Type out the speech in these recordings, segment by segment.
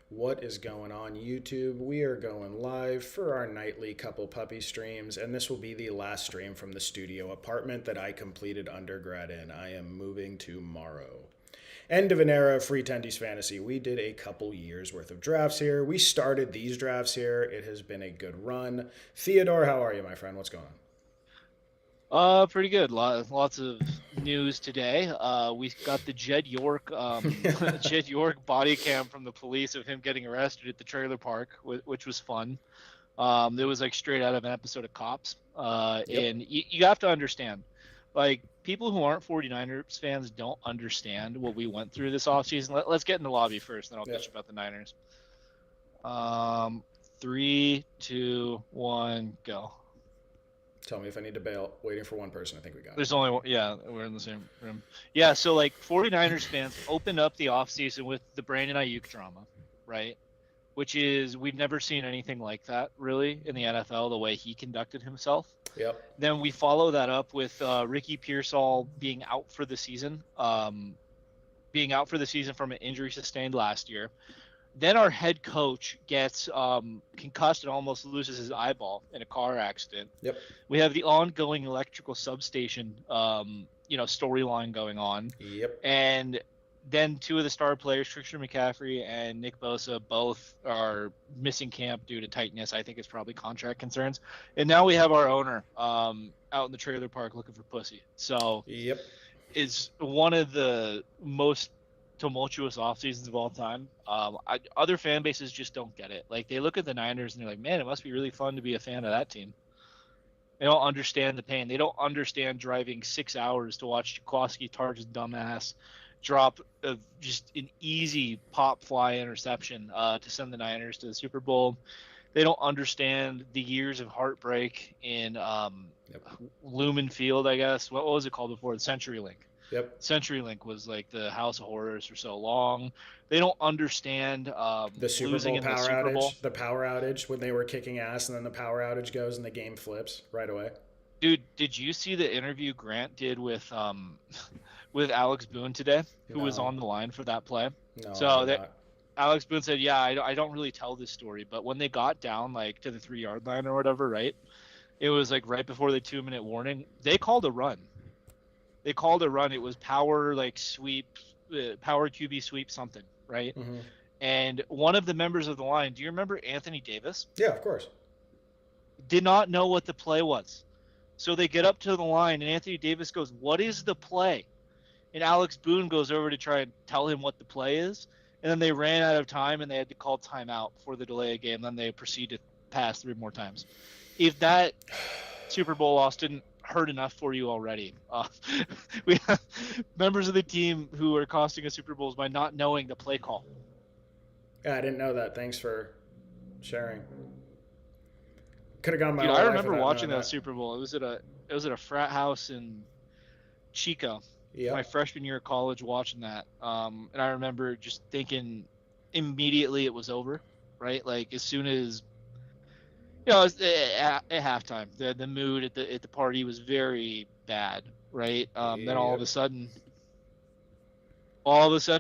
What is going on, YouTube? We are going live for our nightly couple puppy streams, and this will be the last stream from the studio apartment that I completed undergrad in. I am moving tomorrow. End of an era of free Tendies fantasy. We did a couple years worth of drafts here. We started these drafts here. It has been a good run. Theodore, how are you, my friend? What's going on? Pretty good. Lots of news today. We got the Jed York, Jed York body cam from the police of him getting arrested at the trailer park, which was fun. It was like straight out of an episode of Cops. Yep. And you have to understand, like people who aren't 49ers fans don't understand what we went through this offseason. Let's get in the lobby first, then I'll Yep. bitch about the Niners. Three, two, one, go. Tell me if I need to bail. Waiting for one person. I think we got it. There's only one. Yeah, we're in the same room. Yeah, so like 49ers fans opened up the offseason with the Brandon Ayuk drama, right? Which is, we've never seen anything like that really in the NFL, the way he conducted himself. Yep. Then we follow that up with Ricky Pearsall being out for the season, from an injury sustained last year. Then our head coach gets concussed and almost loses his eyeball in a car accident. Yep. We have the ongoing electrical substation, storyline going on. Yep. And then two of the star players, Christian McCaffrey and Nick Bosa, both are missing camp due to tightness. I think it's probably contract concerns. And now we have our owner out in the trailer park looking for pussy. So Yep. it's one of the most tumultuous off seasons of all time. Other fan bases just don't get it. Like they look at the Niners and they're like, man, it must be really fun to be a fan of that team. They don't understand the pain. They don't understand driving 6 hours to watch Jaquoski Tartt's dumbass drop just an easy pop fly interception to send the Niners to the Super Bowl. They don't understand the years of heartbreak in Lumen Field, I guess. What was it called before? The CenturyLink. Yep. CenturyLink was like the house of horrors for so long. They don't understand The Super losing Bowl in the power Super Bowl. outage. The power outage when they were kicking ass, and then the power outage goes, and the game flips right away. Dude, did you see the interview Grant did with with Alex Boone today, who was No. on the line for that play? No, I So did that not. Alex Boone said, "Yeah, I don't really tell this story, but when they got down like to the 3 yard line or whatever, right? It was like right before the 2 minute warning. They called a run. They called a run. It was power like sweep, power QB sweep something, right? Mm-hmm. And one of the members of the line, do you remember Anthony Davis? Yeah, of course. Did not know what the play was. So they get up to the line, and Anthony Davis goes, "What is the play?" And Alex Boone goes over to try and tell him what the play is. And then they ran out of time, and they had to call timeout for the delay of game. Then they proceeded to pass 3 more times. If that Super Bowl loss didn't hurt enough for you already, we have members of the team who are costing us Super Bowls by not knowing the play call. Yeah, I didn't know that. Thanks for sharing. Could have gone my Dude, whole I life remember without watching knowing that Super Bowl. It was at a frat house in Chico, my Yep. freshman year of college, watching that. And I remember just thinking immediately it was over, right? Like as soon as at halftime, the mood at the party was very bad, right? Then Yep. all of a sudden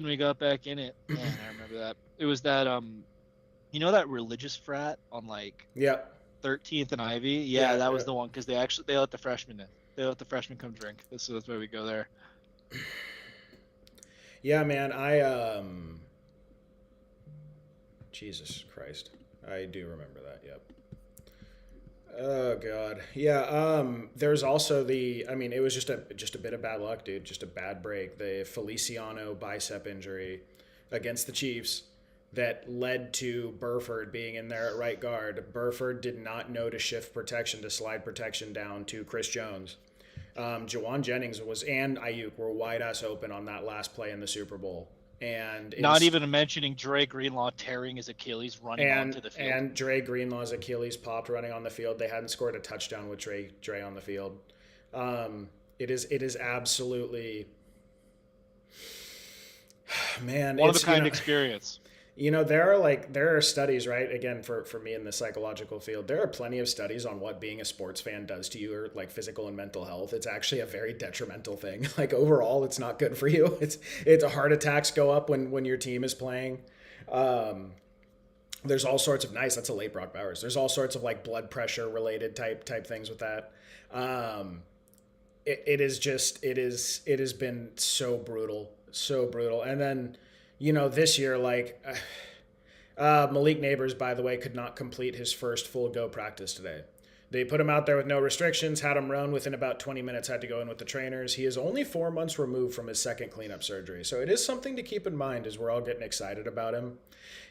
we got back in it. Man, I remember that. It was that that religious frat on like Yep. 13th and Ivy. Yeah, Yeah. that was Yeah. the one because they let the freshmen in. They let the freshmen come drink. That's why we go there. Yeah, man. Jesus Christ. I do remember that. Yep. Oh God. Yeah. There's also I mean, it was just a bit of bad luck, dude. Just a bad break. The Feliciano bicep injury against the Chiefs that led to Burford being in there at right guard. Burford did not know to shift protection to slide protection down to Chris Jones. Jawan Jennings and Ayuk were wide ass open on that last play in the Super Bowl. And Not even mentioning Dre Greenlaw tearing his Achilles running onto the field. and Dre Greenlaw's Achilles popped running on the field. They hadn't scored a touchdown with Dre on the field. It is absolutely, man. One of It's a kind experience. there are studies, right? Again, for me in the psychological field, there are plenty of studies on what being a sports fan does to you, or like physical and mental health. It's actually a very detrimental thing. Like overall, it's not good for you. It's heart attacks go up when your team is playing. There's all sorts of nice. That's a late Brock Bowers. There's all sorts of like blood pressure related type things with that. Um, it is just it has been so brutal. And then, this year like Malik Neighbors, by the way, could not complete his first full go practice today. They put him out there with no restrictions, had him run within about 20 minutes, had to go in with the trainers. He is only 4 months removed from his second cleanup surgery. So it is something to keep in mind as we're all getting excited about him.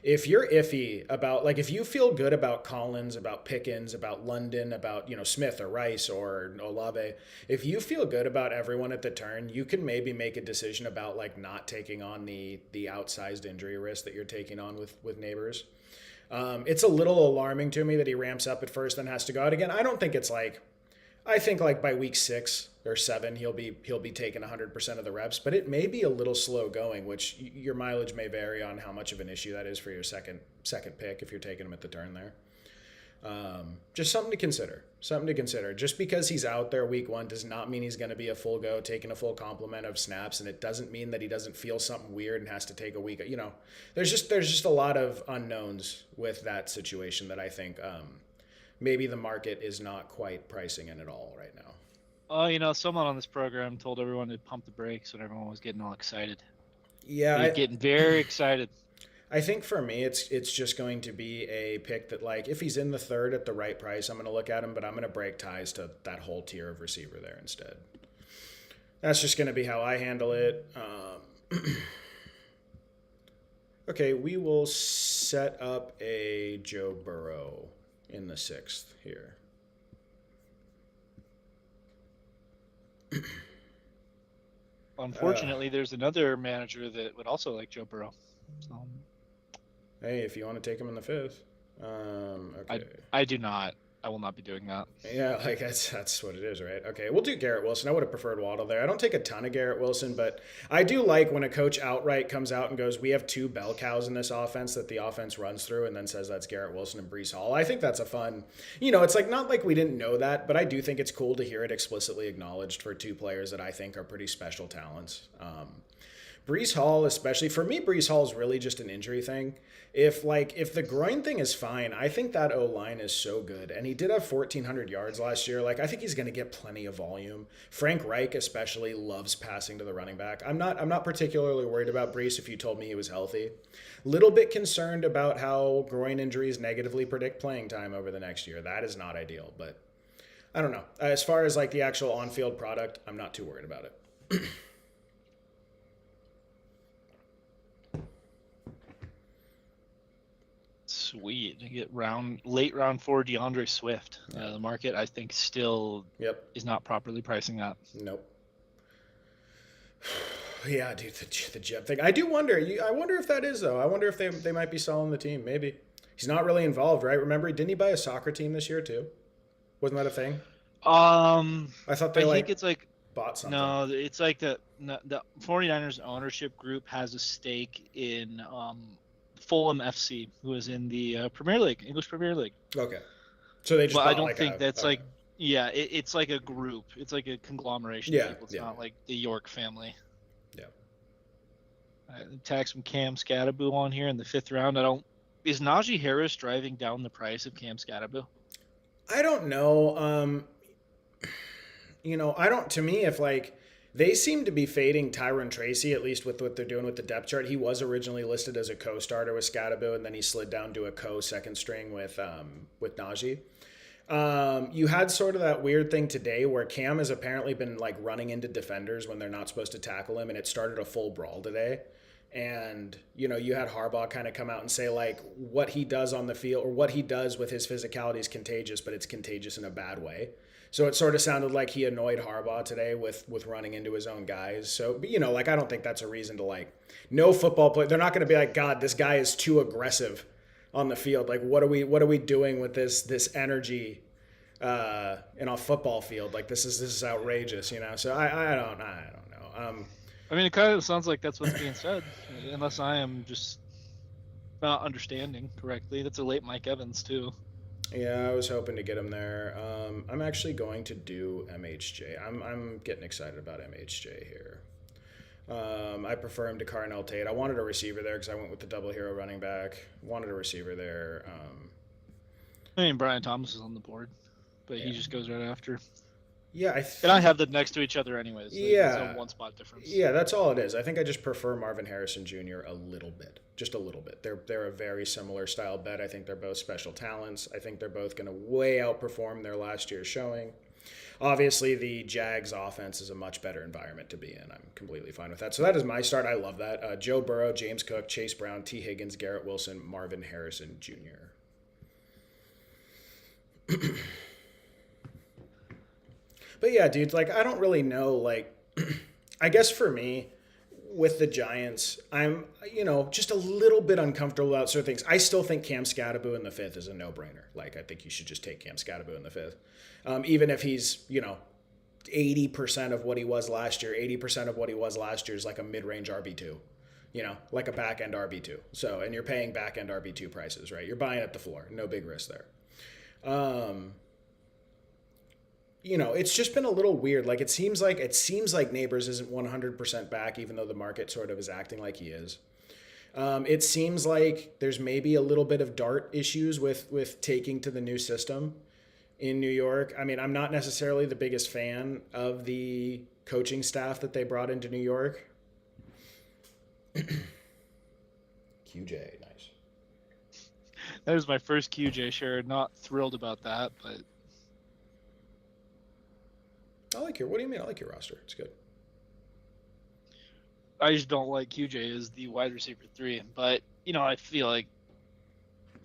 If you're iffy about, like, if you feel good about Collins, about Pickens, about London, about, Smith or Rice or Olave, if you feel good about everyone at the turn, you can maybe make a decision about, like, not taking on the outsized injury risk that you're taking on with Neighbors. It's a little alarming to me that he ramps up at first, then has to go out again. I don't think it's like, I think like by week 6 or 7 he'll be taking 100% of the reps, but it may be a little slow going, which your mileage may vary on how much of an issue that is for your second pick if you're taking him at the turn there. Just something to consider. Something to consider. Just because he's out there week 1 does not mean he's going to be a full go, taking a full complement of snaps, and it doesn't mean that he doesn't feel something weird and has to take a week. There's just a lot of unknowns with that situation that I think maybe the market is not quite pricing in at all right now. Oh, someone on this program told everyone to pump the brakes when everyone was getting all excited. Yeah, Getting very excited. I think for me, it's just going to be a pick that, like, if he's in the third at the right price, I'm going to look at him, but I'm going to break ties to that whole tier of receiver there instead. That's just going to be how I handle it. Okay, we will set up a Joe Burrow in the 6th here. Unfortunately, there's another manager that would also like Joe Burrow. So. Hey, if you want to take him in the 5th. Okay. I do not. I will not be doing that. Yeah, like that's what it is, right? Okay, we'll do Garrett Wilson. I would have preferred Waddle there. I don't take a ton of Garrett Wilson, but I do like when a coach outright comes out and goes, we have 2 bell cows in this offense that the offense runs through, and then says that's Garrett Wilson and Breece Hall. I think that's a fun, it's like not like we didn't know that, but I do think it's cool to hear it explicitly acknowledged for 2 players that I think are pretty special talents. Breece Hall, especially for me, Breece Hall is really just an injury thing. If the groin thing is fine, I think that O-line is so good. And he did have 1,400 yards last year. Like, I think he's going to get plenty of volume. Frank Reich especially loves passing to the running back. I'm not particularly worried about Breece if you told me he was healthy. Little bit concerned about how groin injuries negatively predict playing time over the next year. That is not ideal, but I don't know. As far as like the actual on-field product, I'm not too worried about it. Sweet. You get late round 4 DeAndre Swift. The market, I think, still is not properly pricing that. Nope. Yeah, dude, the Jeb thing. I do wonder. I wonder if that is, though. I wonder if they might be selling the team. Maybe. He's not really involved, right? Remember, didn't he buy a soccer team this year, too? Wasn't that a thing? I thought they, think it's like bought something. No, it's like the 49ers ownership group has a stake in Fulham FC, who is in the Premier League, English Premier League. Okay. So they just. But I don't think that's like. Yeah, it's like a group. It's like a conglomeration of people. It's not like the York family. Yeah. Tag some Cam Scatterboo on here in the 5th round. Is Najee Harris driving down the price of Cam Scatterboo? I don't know. To me, if like they seem to be fading Tyron Tracy, at least with what they're doing with the depth chart. He was originally listed as a co-starter with Scatterboo, and then he slid down to a co-second string with Najee. You had sort of that weird thing today where Cam has apparently been like running into defenders when they're not supposed to tackle him, and it started a full brawl today. And, you had Harbaugh kind of come out and say, like, what he does on the field or what he does with his physicality is contagious, but it's contagious in a bad way. So it sort of sounded like he annoyed Harbaugh today with running into his own guys. So, but, I don't think that's a reason to, like, no football player. They're not going to be like, God, this guy is too aggressive on the field. Like, what are we doing with this energy in a football field? Like, this is outrageous, So I don't know. I mean, it kind of sounds like that's what's being said, unless I am just not understanding correctly. That's a late Mike Evans, too. Yeah, I was hoping to get him there. I'm actually going to do MHJ. I'm getting excited about MHJ here. I prefer him to Carnell Tate. I wanted a receiver there because I went with the double hero running back. Wanted a receiver there. I mean, Brian Thomas is on the board, but Yeah, he just goes right after. yeah, I And I have think. them next to each other anyways. Like, it's a Yeah, one spot difference. yeah, that's all it is. I think I just prefer Marvin Harrison Jr. a little bit, just a little bit. They're a very similar style bet. I think they're both special talents. I think they're both going to way outperform their last year's showing. Obviously, the Jags offense is a much better environment to be in. I'm completely fine with that. So that is my start. I love that. Joe Burrow, James Cook, Chase Brown, T. Higgins, Garrett Wilson, Marvin Harrison Jr. But yeah, dude, like I don't really know. Like, I guess for me, with the Giants, I'm just a little bit uncomfortable about certain things. I still think Cam Scatterbo in the fifth is a no-brainer. Like I think you should just take Cam Scatterbo in the fifth, even if he's 80% of what he was last year. 80% of what he was last year is like a mid-range RB2, like a back-end RB2. So and you're paying back-end RB2 prices, right? You're buying at the floor, no big risk there. It's just been a little weird. Like it seems like Neighbors isn't 100% back, even though the market sort of is acting like he is. It seems like there's maybe a little bit of dart issues with taking to the new system in New York. I mean, I'm not necessarily the biggest fan of the coaching staff that they brought into New York. QJ, nice. That was my first QJ share. Not thrilled about that, but What do you mean? I like your roster. It's good. I just don't like QJ as the wide receiver 3. But, I feel like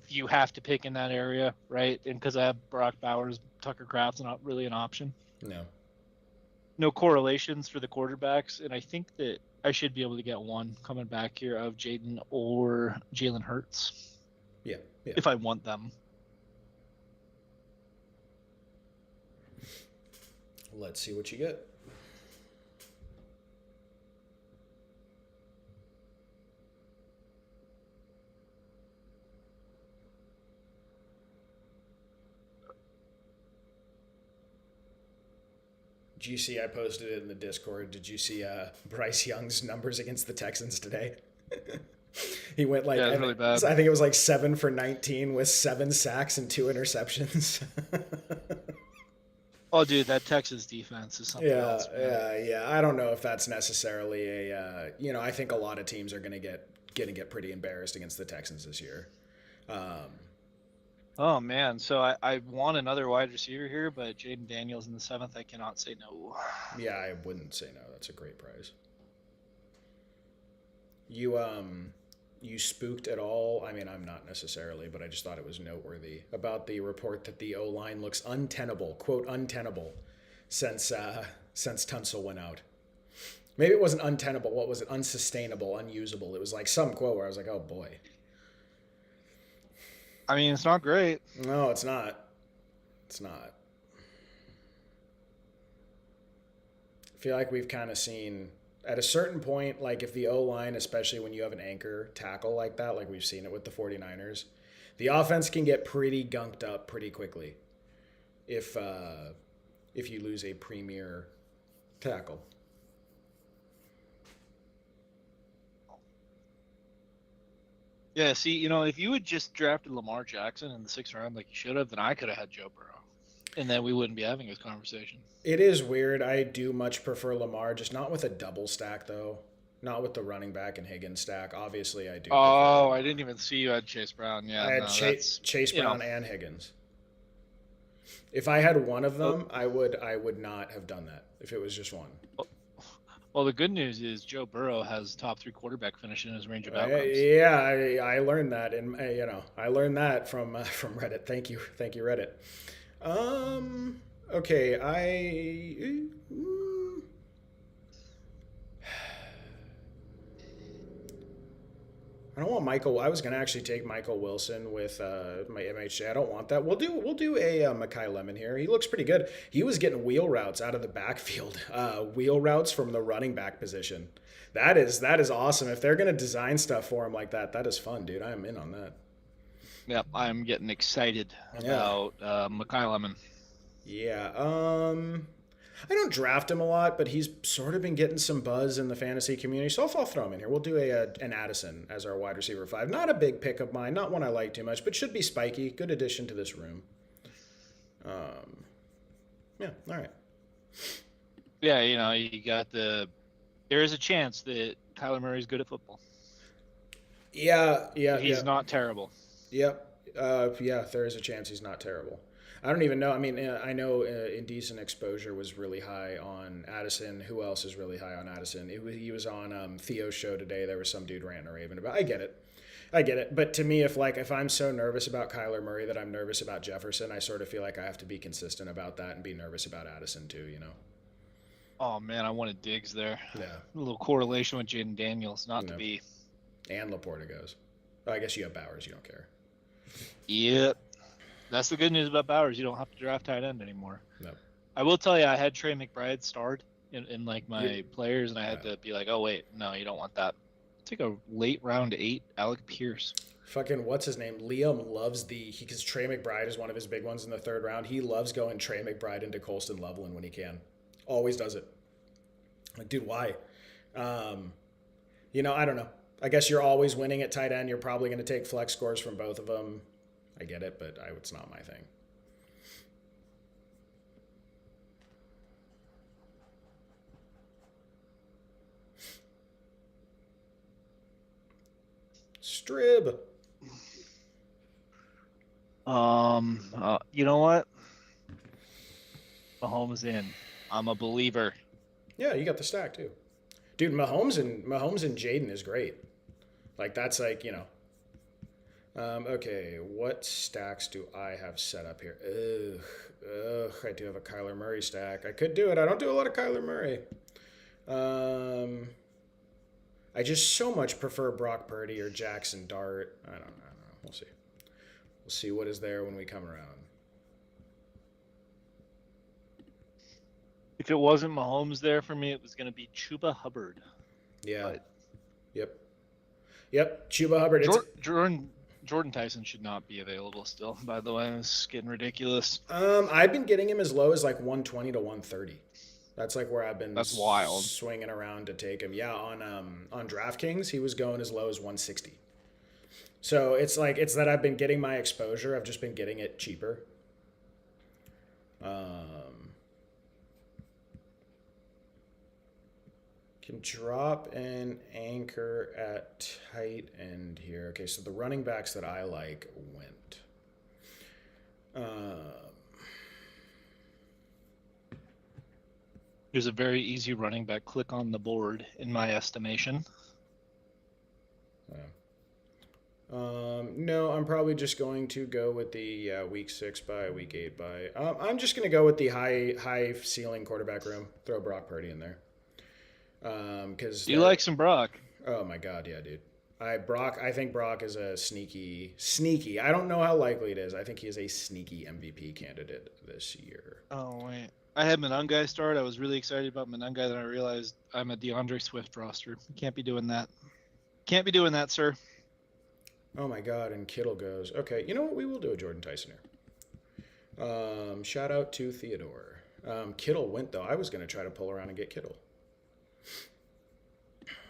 you have to pick in that area, right? And because I have Brock Bowers, Tucker Kraft's not really an option. No. No correlations for the quarterbacks, and I think that I should be able to get one coming back here of Jaden or Jalen Hurts. Yeah. If I want them. Let's see what you get. Did you see I posted it in the Discord? Did you see Bryce Young's numbers against the Texans today? He went like, yeah, really bad. I think it was like 7 for 19 with 7 sacks and 2 interceptions. Oh, dude, that Texas defense is something else. Yeah. I don't know if that's necessarily I think a lot of teams are going to get pretty embarrassed against the Texans this year. Oh man, so I want another wide receiver here, but Jaden Daniels in the 7th, I cannot say no. Yeah, I wouldn't say no. That's a great price. You spooked at all? I mean, I'm not necessarily, but I just thought it was noteworthy about the report that the O-line looks untenable, quote untenable, since Tunsil went out. Maybe it wasn't untenable. What was it? Unsustainable, unusable. It was like some quote where I was like, oh boy. I mean, it's not great. No, it's not. It's not. I feel like we've kind of seen at a certain point, like if the O-line, especially when you have an anchor tackle like that, like we've seen it with the 49ers, the offense can get pretty gunked up pretty quickly if you lose a premier tackle. Yeah, see, if you had just drafted Lamar Jackson in the 6th round like you should have, then I could have had Joe Burrow. And then we wouldn't be having this conversation. It is weird. I do much prefer Lamar, just not with a double stack, though. Not with the running back and Higgins stack. Obviously, I do. Oh, I didn't even see you had Chase Brown. Yeah, I had Chase Brown and Higgins. If I had one of them, I would not have done that if it was just one. Well, the good news is Joe Burrow has top 3 quarterback finish in his range of outcomes. I learned that, and I learned that from Reddit. Thank you, Reddit. Okay, I don't want Michael. I was gonna actually take Michael Wilson with my MHJ. I don't want that. We'll do a Mekhi Lemon here. He looks pretty good. He was getting wheel routes out of the backfield, wheel routes from the running back position. That is awesome. If they're gonna design stuff for him like that, that is fun, dude. I am in on that. Yep, I'm getting excited about Mekhi Lemon. Yeah. I don't draft him a lot, but he's sort of been getting some buzz in the fantasy community, so I'll throw him in here. We'll do an Addison as our wide receiver 5. Not a big pick of mine, not one I like too much, but should be spiky. Good addition to this room. Yeah, all right. Yeah, you got there is a chance that Kyler Murray's good at football. Yeah. He's not terrible. Yep. Yeah, there is a chance he's not terrible. I don't even know. I mean, I know indecent exposure was really high on Addison. Who else is really high on Addison? He was on Theo's show today. There was some dude ranting or raving about. I get it. But to me, if I'm so nervous about Kyler Murray that I'm nervous about Jefferson, I sort of feel like I have to be consistent about that and be nervous about Addison too. Oh man, I wanted Diggs there. Yeah. A little correlation with Jaden Daniels, not to be. And Laporta goes. Oh, I guess you have Bowers. You don't care. Yep. That's the good news about Bowers. You don't have to draft tight end anymore. No. I will tell you, I had Trey McBride start in like my players, and I had to be like, oh wait, no, you don't want that. Take a late round 8, Alec Pierce. Fucking what's his name? Liam loves because Trey McBride is one of his big ones in the 3rd round. He loves going Trey McBride into Colston Loveland when he can. Always does it. Like, dude, why? I don't know. I guess you're always winning at tight end. You're probably going to take flex scores from both of them. I get it, but it's not my thing. Strib. You know what? Mahomes in. I'm a believer. Yeah, you got the stack too. Dude, Mahomes and Jaden is great. Like, that's like, okay, what stacks do I have set up here? I do have a Kyler Murray stack. I could do it. I don't do a lot of Kyler Murray. I just so much prefer Brock Purdy or Jackson Dart. I don't know. We'll see. We'll see what is there when we come around. If it wasn't Mahomes there for me, it was going to be Chuba Hubbard. Yeah. But... Yep. Chuba Hubbard. Jordan Tyson should not be available still, by the way. It's getting ridiculous. I've been getting him as low as like 120 to 130. That's like where I've been. That's wild. Swinging around to take him. Yeah, on DraftKings, he was going as low as 160. So it's that I've been getting my exposure. I've just been getting it cheaper. Can drop an anchor at tight end here. Okay, so the running backs that I like went. There's a very easy running back click on the board, in my estimation. No, I'm probably just going to go with the week 6 bye, week 8 bye. I'm just going to go with the high ceiling quarterback room. Throw Brock Purdy in there. Because you like some Brock? Oh my God, yeah, dude. I think Brock is a sneaky. I don't know how likely it is. I think he is a sneaky MVP candidate this year. Oh wait, I had Monangai start. I was really excited about Monangai. Then I realized I'm a DeAndre Swift roster. You can't be doing that. Can't be doing that, sir. Oh my God, and Kittle goes. Okay, you know what? We will do a Jordan Tyson here. Shout out to Theodore. Kittle went though. I was gonna try to pull around and get Kittle.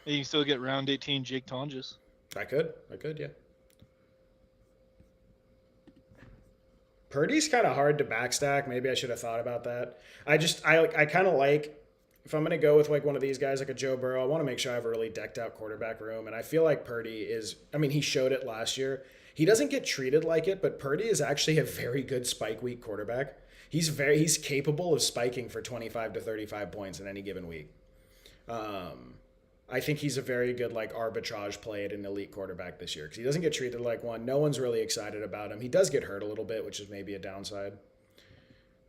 You can still get round 18 Jake Tonges. I could, yeah. Purdy's kind of hard to backstack. Maybe I should have thought about that. I kind of like, if I'm going to go with like one of these guys, like a Joe Burrow, I want to make sure I have a really decked out quarterback room. And I feel like Purdy is, he showed it last year. He doesn't get treated like it, but Purdy is actually a very good spike week quarterback. He's capable of spiking for 25 to 35 points in any given week. I think he's a very good like arbitrage play at an elite quarterback this year because he doesn't get treated like one. No one's really excited about him. He does get hurt a little bit, which is maybe a downside.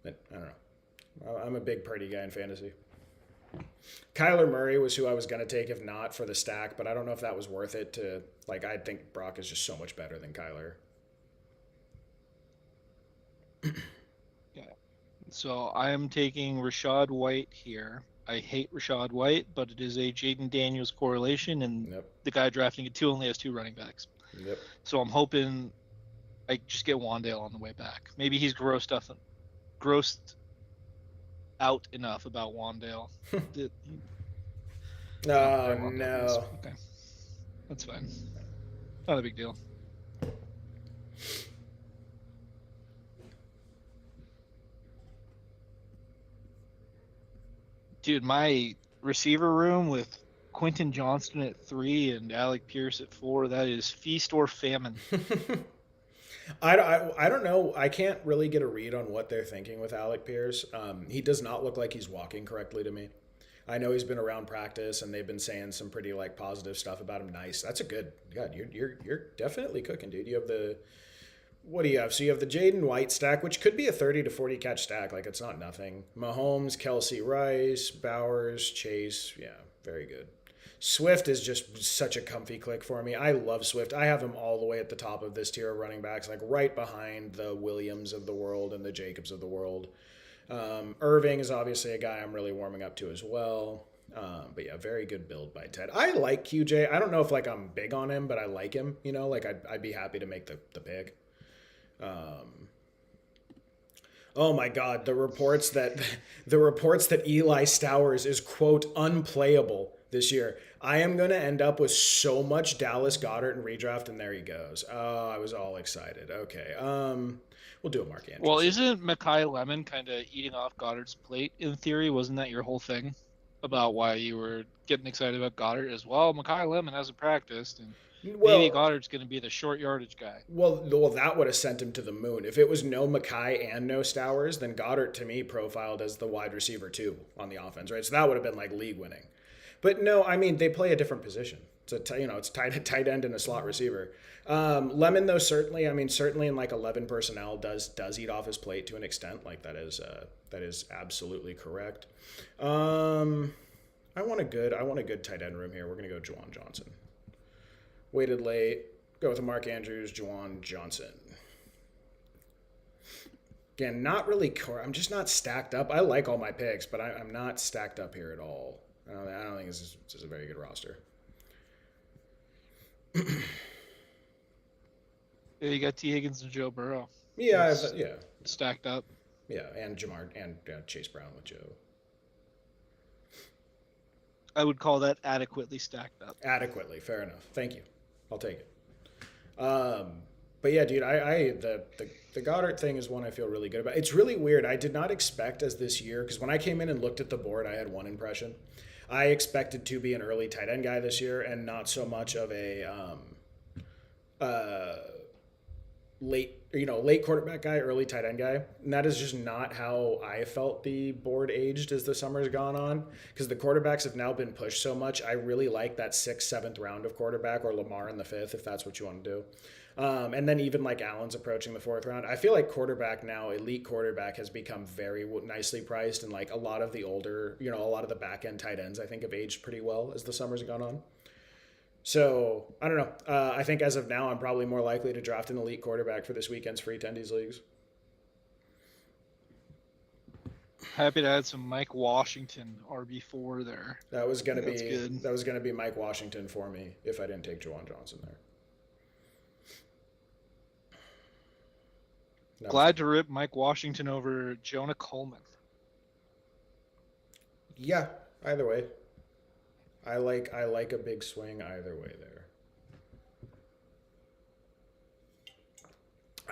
But I don't know. I'm a big Purdy guy in fantasy. Kyler Murray was who I was going to take if not for the stack, but I don't know if that was worth it to like. I think Brock is just so much better than Kyler. Yeah. So I am taking Rachaad White here. I hate Rachaad White, but it is a Jaden Daniels correlation, and the guy drafting it only has 2 running backs. Yep. So I'm hoping I just get Wandale on the way back. Maybe he's grossed out enough about Wandale. Oh, Oh very well done. no. Okay, that's fine. Not a big deal. Dude, my receiver room with Quentin Johnston at 3 and Alec Pierce at 4, that is feast or famine. I don't know. I can't really get a read on what they're thinking with Alec Pierce. He does not look like he's walking correctly to me. I know he's been around practice and they've been saying some pretty like positive stuff about him. Nice. That's a good. God, you're definitely cooking, dude. You have the what do you have? So you have the Jaden White stack, which could be a 30 to 40 catch stack. Like it's not nothing. Mahomes, Kelsey, Rice, Bowers, Chase. Yeah, very good. Swift is just such a comfy click for me. I love Swift. I have him all the way at the top of this tier of running backs, like right behind the Williams of the world and the Jacobs of the world. Irving is obviously a guy I'm really warming up to as well. But yeah, very good build by Ted. I like QJ. I don't know if like I'm big on him, but I like him. You know, like I'd be happy to make the pick. Oh my God, the reports that Eli Stowers is quote unplayable this year. I am gonna end up with so much Dallas Goddard and redraft, and there he goes. Oh, I was all excited. Okay, we'll do a Mark Well, Andrews. isn't Makai Lemon kind of eating off Goddard's plate in theory? Wasn't that your whole thing about why you were getting excited about Goddard as well? Makai Lemon hasn't practiced, and maybe Well, Goddard's going to be the short yardage guy. well, that would have sent him to the moon. If it was no Mackay and no Stowers, then Goddard to me profiled as the wide receiver too on the offense, right? So that would have been like league winning. But no, I mean they play a different position. It's tight end and a slot receiver. Lemon though certainly, I mean certainly in like 11 personnel does eat off his plate to an extent. Like that is absolutely correct. I want a good tight end room here. We're gonna go Juwan Johnson. Waited late. Go with Mark Andrews, Juwan Johnson. Again, not really core. I'm just not stacked up. I like all my picks, but I'm not stacked up here at all. I don't think this is a very good roster. Yeah, you got T. Higgins and Joe Burrow. Yeah, It's yeah, stacked up. yeah, and Jamar and Chase Brown with Joe. I would call that adequately stacked up. Adequately, fair enough. Thank you. I'll take it. But yeah, dude, the Goddard thing is one I feel really good about. It's really weird. I did not expect as this year because when I came in and looked at the board, I had one impression. I expected to be an early tight end guy this year and not so much of a uh, late quarterback guy, early tight end guy. And that is just not how I felt the board aged as the summer's gone on. Because the quarterbacks have now been pushed so much. I really like that sixth, seventh round of quarterback or Lamar in the fifth, if that's what you want to do. And then even like Allen's approaching the fourth round. I feel like quarterback now, elite quarterback has become very nicely priced. And like a lot of the older, a lot of the back end tight ends, I think have aged pretty well as the summer's gone on. So I don't know. I think as of now, I'm probably more likely to draft an elite quarterback for this weekend's free Tendies leagues. Happy to add some Mike Washington RB4 there. That was gonna That's be good. that was gonna be Mike Washington for me if I didn't take Juwan Johnson there. Glad to rip Mike Washington over Jonah Coleman. Yeah, either way. I like a big swing either way there.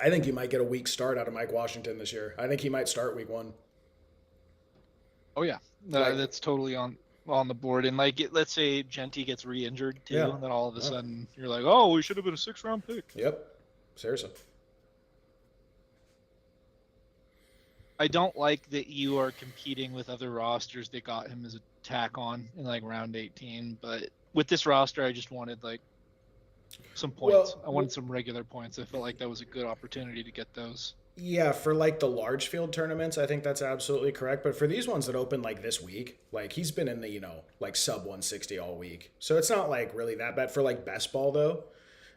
I think you might get a weak start out of Mike Washington this year. I think he might start week 1. Oh yeah, that's totally on the board. And like, let's say Genty gets re-injured too, Yeah. and then all of a sudden you're like, oh, we should have been a 6th-round pick. Yep. Seriously. I don't like that you are competing with other rosters that got him as a tack on in like round 18. But with this roster, I just wanted like some points. I wanted some regular points. I felt like that was a good opportunity to get those. Yeah, for like the large field tournaments, I think that's absolutely correct. But for these ones that open like this week, like he's been in the, like sub 160 all week. So it's not like really that bad. For like best ball though,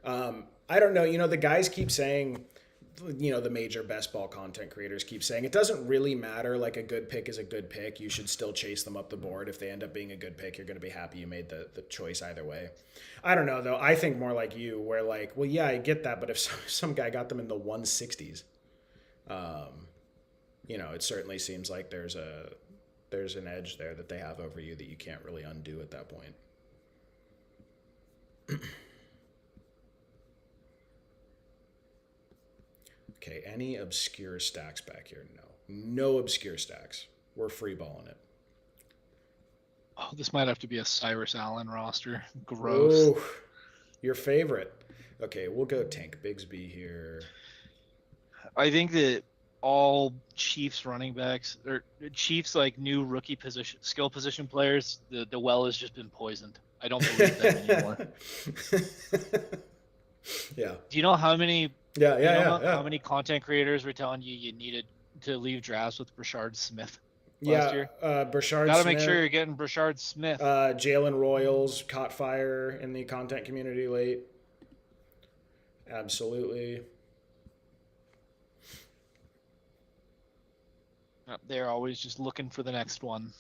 I don't know. The guys keep saying, the major best ball content creators keep saying it doesn't really matter. Like a good pick is a good pick. You should still chase them up the board. If they end up being a good pick, you're going to be happy you made the choice either way. I don't know though. I think more like you where like, well, yeah, I get that. But if some guy got them in the 160s, it certainly seems like there's there's an edge there that they have over you that you can't really undo at that point. Okay, any obscure stacks back here? No. No obscure stacks. We're free balling it. Oh, this might have to be a Cyrus Allen roster. Gross. Oh, your favorite. Okay, we'll go Tank Bigsby here. I think that all Chiefs running backs or Chiefs like new rookie position skill position players, the well has just been poisoned. I don't believe them anymore. Yeah. Do you know how many Yeah, you know yeah, yeah. how many content creators were telling you needed to leave drafts with Brashard Smith last Yeah, year? Brashard Got to Smith. make sure you're getting Brashard Smith. Jalen Royals caught fire in the content community late. Absolutely. They're always just looking for the next one.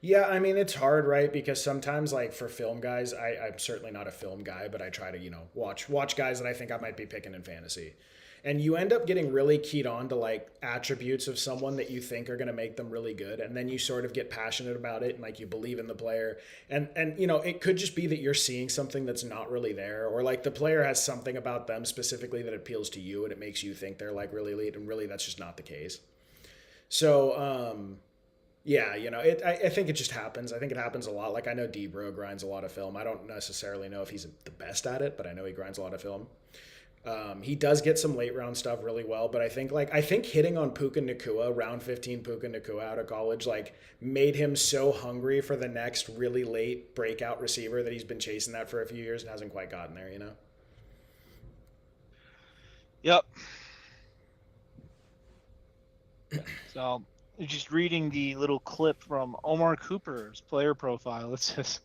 Yeah, I mean it's hard, right? Because sometimes, like for film guys, I'm certainly not a film guy, but I try to watch guys that I think I might be picking in fantasy, and you end up getting really keyed on to like attributes of someone that you think are going to make them really good, and then you sort of get passionate about it and like you believe in the player, and it could just be that you're seeing something that's not really there, or like the player has something about them specifically that appeals to you and it makes you think they're like really elite, and really that's just not the case. So yeah, I think it just happens. I think it happens a lot. Like I know Debro grinds a lot of film. I don't necessarily know if he's the best at it, but I know he grinds a lot of film. He does get some late round stuff really well, but I think hitting on Puka Nakua, round 15 Puka Nakua out of college, like made him so hungry for the next really late breakout receiver that he's been chasing that for a few years and hasn't quite gotten there. Yep. So, just reading the little clip from Omar Cooper's player profile, it says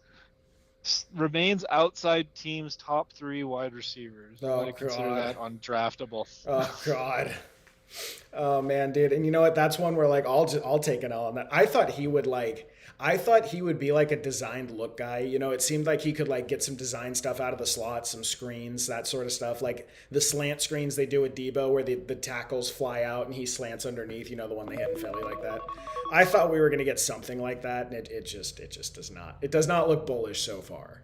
remains outside team's top 3 wide receivers. Oh I consider God. that undraftable. Oh God. Oh man, dude. And you know what? That's one where like I'll take an L on that. I thought he would be like a designed look guy. It seemed like he could like get some design stuff out of the slot, some screens, that sort of stuff. Like the slant screens they do with Debo where the tackles fly out and he slants underneath, the one they hit in Philly like that. I thought we were gonna get something like that, and it just does not. It does not look bullish so far.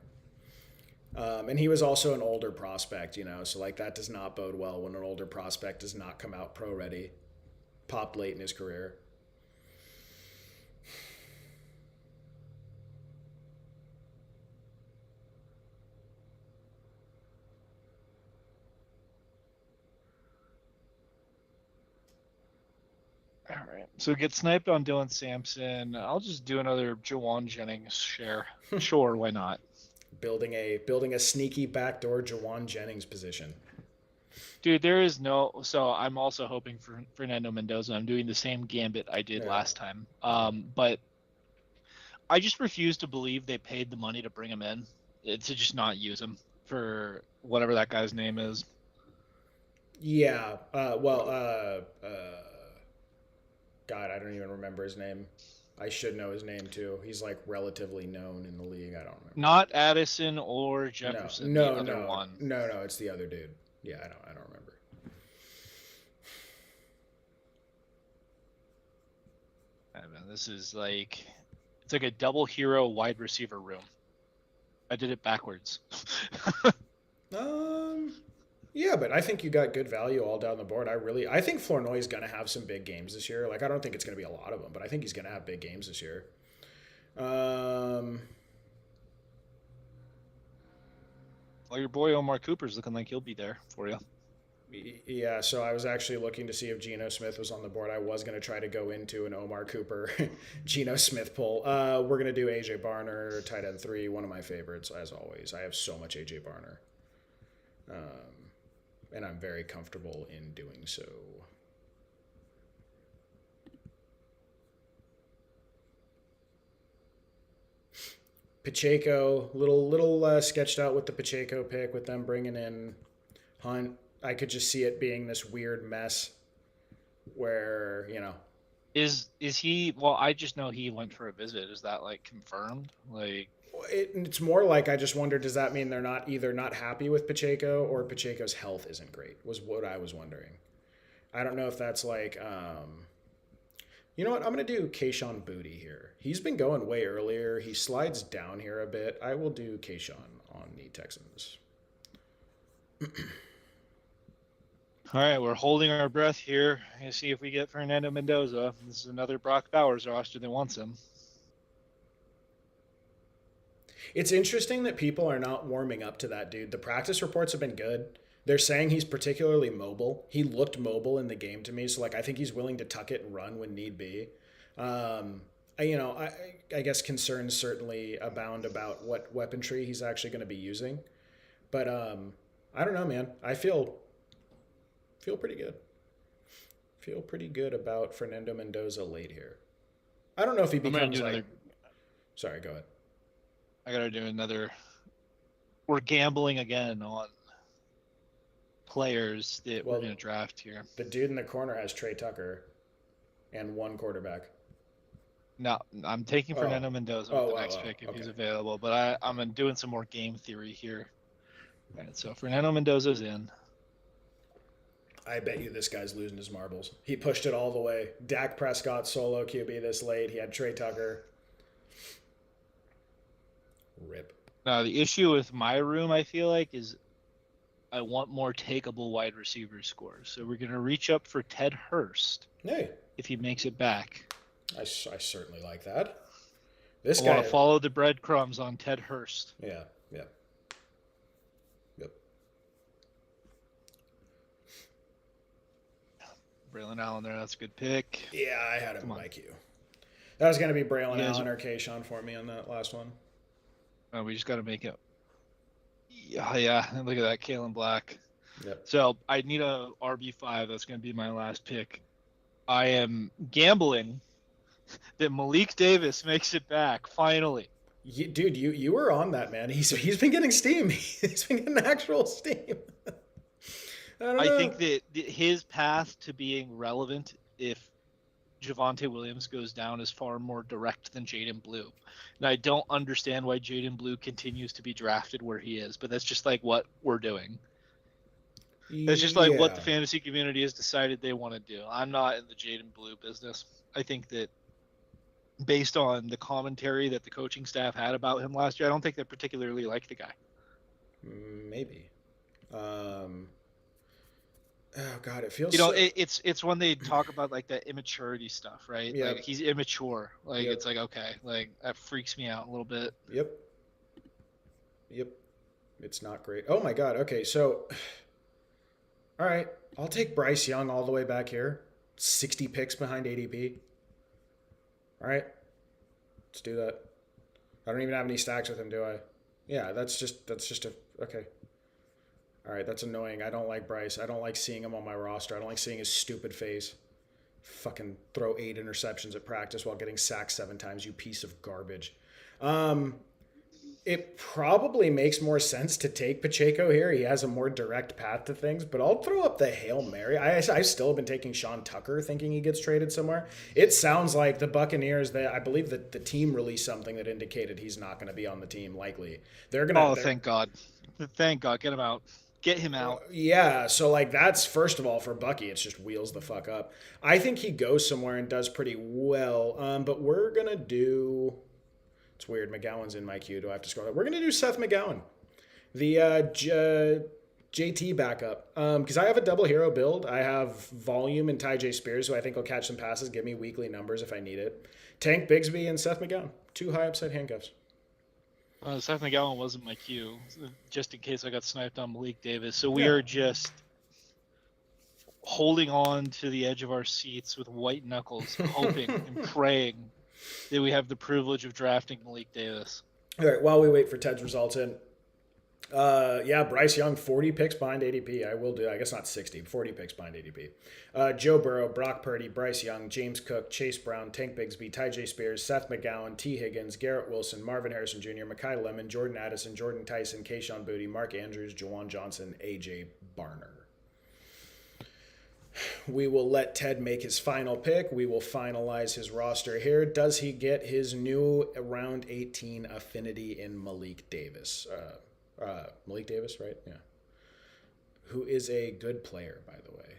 And he was also an older prospect, so like that does not bode well when an older prospect does not come out pro ready, popped late in his career. All right. So get sniped on Dylan Sampson. I'll just do another Jawan Jennings share. Sure, why not? Building a sneaky backdoor Jawan Jennings position. Dude, there is no. So I'm also hoping for Fernando Mendoza. I'm doing the same gambit I did Yeah. last time. But I just refuse to believe they paid the money to bring him in, to just not use him for whatever that guy's name is. Yeah. God, I don't even remember his name. I should know his name too. He's like relatively known in the league. I don't remember. Not Addison or Jefferson. No, the other no, one. no, no. It's the other dude. Yeah, I don't remember. I don't know, this is like it's like a double hero wide receiver room. I did it backwards. Yeah, but I think you got good value all down the board. I think Flournoy is going to have some big games this year. Like, I don't think it's going to be a lot of them, but I think he's going to have big games this year. Well, your boy Omar Cooper's looking like he'll be there for you. Yeah, so I was actually looking to see if Geno Smith was on the board. I was going to try to go into an Omar Cooper, Geno Smith pull. We're going to do AJ Barner, tight end 3, one of my favorites, as always. I have so much AJ Barner. And I'm very comfortable in doing so. Pacheco, little sketched out with the Pacheco pick, with them bringing in Hunt. I could just see it being this weird mess where, Is he? Well, I just know he went for a visit. Is that like confirmed? Like, it's more like I just wonder, does that mean they're either not happy with Pacheco or Pacheco's health isn't great, was what I was wondering. I don't know if that's like You know what? I'm going to do Kayshawn Booty here. He's been going way earlier. He slides down here a bit. I will do Kayshawn on the Texans. All right, we're holding our breath here. And see if we get Fernando Mendoza. This is another Brock Bowers roster that wants him. It's interesting that people are not warming up to that dude. The practice reports have been good. They're saying he's particularly mobile. He looked mobile in the game to me, so like I think he's willing to tuck it and run when need be. I guess concerns certainly abound about what weaponry he's actually going to be using, but I don't know, man. I feel pretty good. Feel pretty good about Fernando Mendoza late here. I don't know if he becomes like. Sorry, go ahead. I gotta do another. We're gambling again on players that we're gonna draft here. The dude in the corner has Trey Tucker and one quarterback. No, I'm taking Fernando Mendoza with the next pick if he's available, but I'm doing some more game theory here. All right, so Fernando Mendoza's in. I bet you this guy's losing his marbles. He pushed it all the way. Dak Prescott solo QB this late. He had Trey Tucker. Rip. Now, the issue with my room, I feel like, is I want more takeable wide receiver scores. So we're going to reach up for Ted Hurst. Hey. If he makes it back. I certainly like that. This guy. I want to follow the breadcrumbs on Ted Hurst. Yeah. Yep. Braylon Allen there. That's a good pick. Yeah, I had him like you. That was going to be Braylon Allen or Kayshawn for me on that last one. Oh, we just got to make it. Yeah. Look at that, Kalen Black. Yep. So I need a RB5. That's going to be my last pick. I am gambling that Malik Davis makes it back finally. Dude, you were on that, man. He's been getting steam. He's been getting actual steam. I think that his path to being relevant, if Javonte Williams goes down, is far more direct than Jaden Blue. And I don't understand why Jaden Blue continues to be drafted where he is, but that's just like what we're doing. It's just like what the fantasy community has decided they want to do. I'm not in the Jaden Blue business. I think that based on the commentary that the coaching staff had about him last year, I don't think they particularly like the guy. Maybe. Oh God, it feels. It's when they talk about like that immaturity stuff, right? Yep. Like he's immature. Like it's like okay, like that freaks me out a little bit. Yep. It's not great. Oh my God. Okay, so. All right, I'll take Bryce Young all the way back here. 60 picks behind ADP. All right, let's do that. I don't even have any stacks with him, do I? Yeah, that's just okay. All right, that's annoying. I don't like Bryce. I don't like seeing him on my roster. I don't like seeing his stupid face. Fucking throw 8 interceptions at practice while getting sacked 7 times, you piece of garbage. It probably makes more sense to take Pacheco here. He has a more direct path to things, but I'll throw up the Hail Mary. I still have been taking Sean Tucker thinking he gets traded somewhere. It sounds like the Buccaneers, I believe that the team released something that indicated he's not going to be on the team, likely. Thank God. Thank God. Get him out. Get him out. Yeah, so like that's first of all for Bucky, it's just wheels the fuck up. I think he goes somewhere and does pretty well, but we're going to do... It's weird. McGowan's in my queue. Do I have to scroll up? We're going to do Seth McGowan, the JT backup. Because I have a double hero build. I have volume and Ty J. Spears, who I think will catch some passes, give me weekly numbers if I need it. Tank Bigsby and Seth McGowan. 2 high upside handcuffs. Seth McGowan wasn't my queue, just in case I got sniped on Malik Davis. So we are just holding on to the edge of our seats with white knuckles, hoping and praying that we have the privilege of drafting Malik Davis. All right, while we wait for Ted's results in, Bryce Young, 40 picks behind ADP. I will do, I guess not 60, 40 picks behind ADP. Joe Burrow, Brock Purdy, Bryce Young, James Cook, Chase Brown, Tank Bigsby, Ty J. Spears, Seth McGowan, T. Higgins, Garrett Wilson, Marvin Harrison Jr., Mekhi Lemon, Jordan Addison, Jordan Tyson, Kayshawn Booty, Mark Andrews, Jawan Johnson, A.J. Barner. We will let Ted make his final pick. We will finalize his roster here. Does he get his new round 18 affinity in Malik Davis? Malik Davis, right? Yeah. Who is a good player, by the way.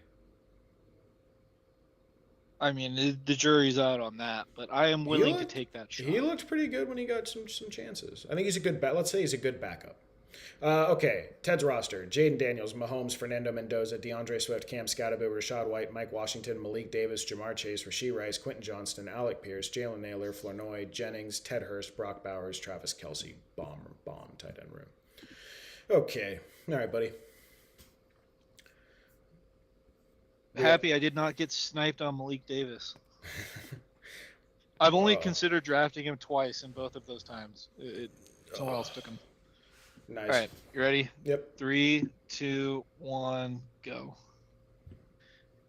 I mean, the jury's out on that, but I am He willing to looked take that he shot. looked pretty good when he got some chances. I think he's a good bet. Let's say he's a good backup. Okay, Ted's roster: Jaden Daniels, Mahomes, Fernando Mendoza, DeAndre Swift, Cam Scatterbo, Rashad White, Mike Washington, Malik Davis, Jamar Chase, Rasheed Rice, Quentin Johnston, Alec Pierce, Jalen Naylor, Flournoy, Jennings, Ted Hurst, Brock Bowers, Travis Kelsey, bomb tight end room. Okay, all right, buddy. We Happy I did not get sniped on Malik Davis. I've only oh, considered drafting him twice, and both of those times, someone else took him. All nice. right, you ready? Yep. 3, 2, 1, go.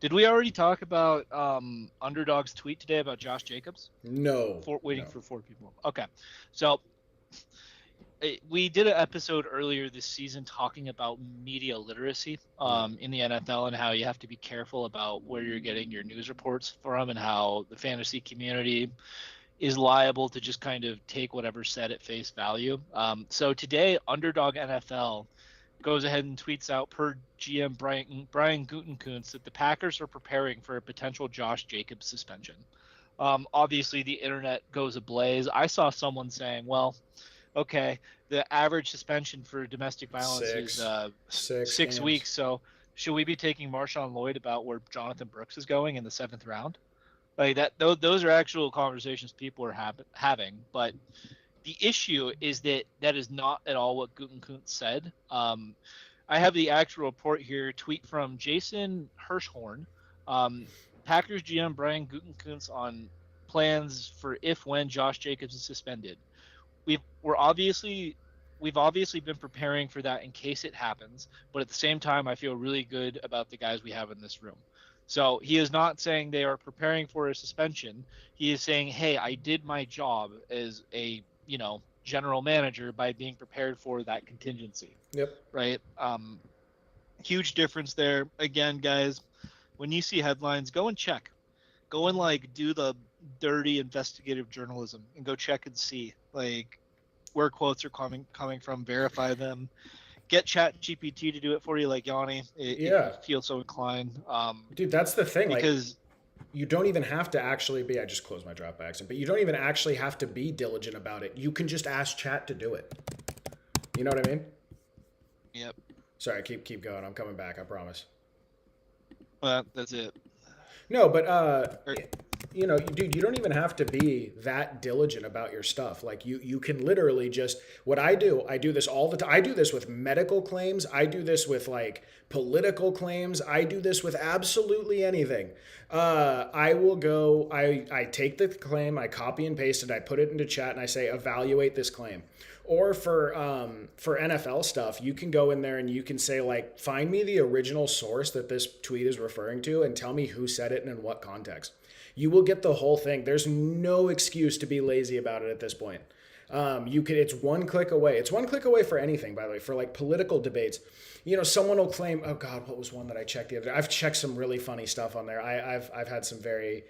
Did we already talk about Underdog's tweet today about Josh Jacobs? No. Waiting No. for 4 people. Okay, so we did an episode earlier this season talking about media literacy in the NFL and how you have to be careful about where you're getting your news reports from and how the fantasy community is liable to just kind of take whatever's said at face value. So today, Underdog NFL goes ahead and tweets out per GM Brian Gutekunst that the Packers are preparing for a potential Josh Jacobs suspension. Obviously, the internet goes ablaze. I saw someone saying, well, okay, the average suspension for domestic violence is 6 games. weeks. So should we be taking Marshawn Lloyd about where Jonathan Brooks is going in the 7th round? Like that, those are actual conversations people are having. But the issue is that that is not at all what Gutekunst said. I have the actual report here. Tweet from Jason Hirschhorn, Packers GM Brian Gutekunst on plans for if when Josh Jacobs is suspended. We've obviously been preparing for that in case it happens, but at the same time, I feel really good about the guys we have in this room. So he is not saying they are preparing for a suspension. He is saying, "Hey, I did my job as a general manager by being prepared for that contingency." Yep. Right? Huge difference there. Again, guys, when you see headlines, go and check. Go and do the dirty investigative journalism and go check and see where quotes are coming from, verify them. Get Chat GPT to do it for you, like Yanni, if you Yeah. feel so inclined. Dude, that's the thing. Like, Because you don't even have to actually be. I just closed my drop by accident, but you don't even actually have to be diligent about it. You can just ask chat to do it. You know what I mean? yep, Sorry, keep going. I'm coming back. I promise. that's it. No, but Or, dude, you don't even have to be that diligent about your stuff. Like you can literally just what I do this all the time. I do this with medical claims. I do this with like political claims. I do this with absolutely anything. I will go. I take the claim. I copy and paste it. I put it into chat and I say evaluate this claim. Or for NFL stuff, you can go in there and you can say like, find me the original source that this tweet is referring to and tell me who said it and in what context. You will get the whole thing. There's no excuse to be lazy about it at this point. You can. It's one click away. It's one click away for anything, by the way. For like political debates, someone will claim. Oh God, what was one that I checked the other day? I've checked some really funny stuff on there. I've had some very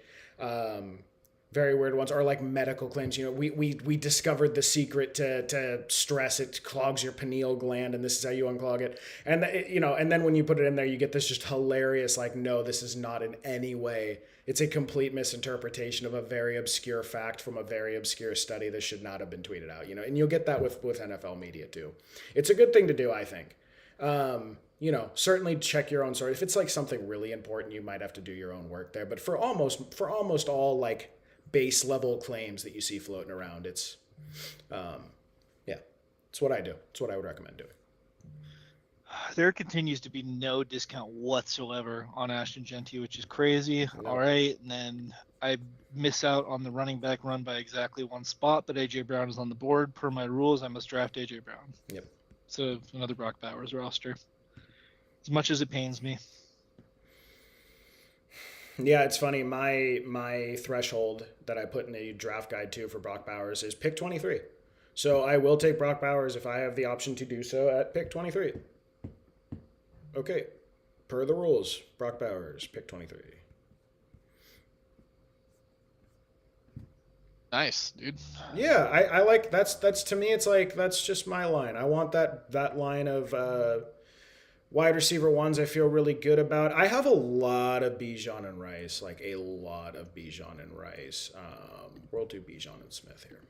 weird ones, or like medical claims. We discovered the secret to stress. It clogs your pineal gland, and this is how you unclog it. And and then when you put it in there, you get this just hilarious like, no, this is not in any way. It's a complete misinterpretation of a very obscure fact from a very obscure study that should not have been tweeted out. And you'll get that with NFL media too. It's a good thing to do, I think. Certainly check your own source. If it's like something really important, you might have to do your own work there. But for almost all like base level claims that you see floating around, it's it's what I do. It's what I would recommend doing. there continues to be no discount whatsoever on Ashton Genty, which is crazy. No. All right, and then I miss out on the running back run by exactly one spot, but AJ Brown is on the board. Per my rules, I must draft AJ Brown. Yep. So another Brock Bowers roster. As much as it pains me. Yeah, it's funny. My threshold that I put in a draft guide too for Brock Bowers is pick 23. So I will take Brock Bowers if I have the option to do so at pick 23. Okay. Per the rules, Brock Bowers, pick 23. Nice, dude. Yeah, I like that's to me it's like that's just my line. I want that line of Wide receiver ones, I feel really good about. I have a lot of Bijan and Rice, like a lot of Bijan and Rice. We'll do Bijan and Smith here.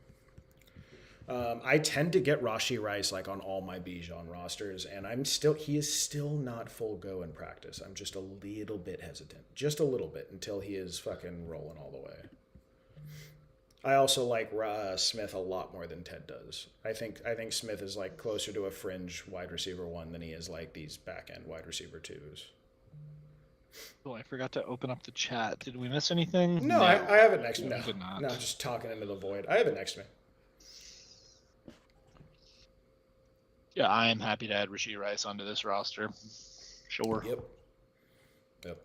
I tend to get Rashi Rice like on all my Bijan rosters, and he is still not full go in practice. I'm just a little bit hesitant, just a little bit, until he is fucking rolling all the way. I also like Smith a lot more than Ted does. I think Smith is like closer to a fringe wide receiver one than he is like these back end wide receiver twos. Oh, I forgot to open up the chat. Did we miss anything? No, I have it next to me. No, No, we did not. no, just talking into the void. I have it next to me. Yeah, I am happy to add Rasheed Rice onto this roster. Sure. Yep. Yep.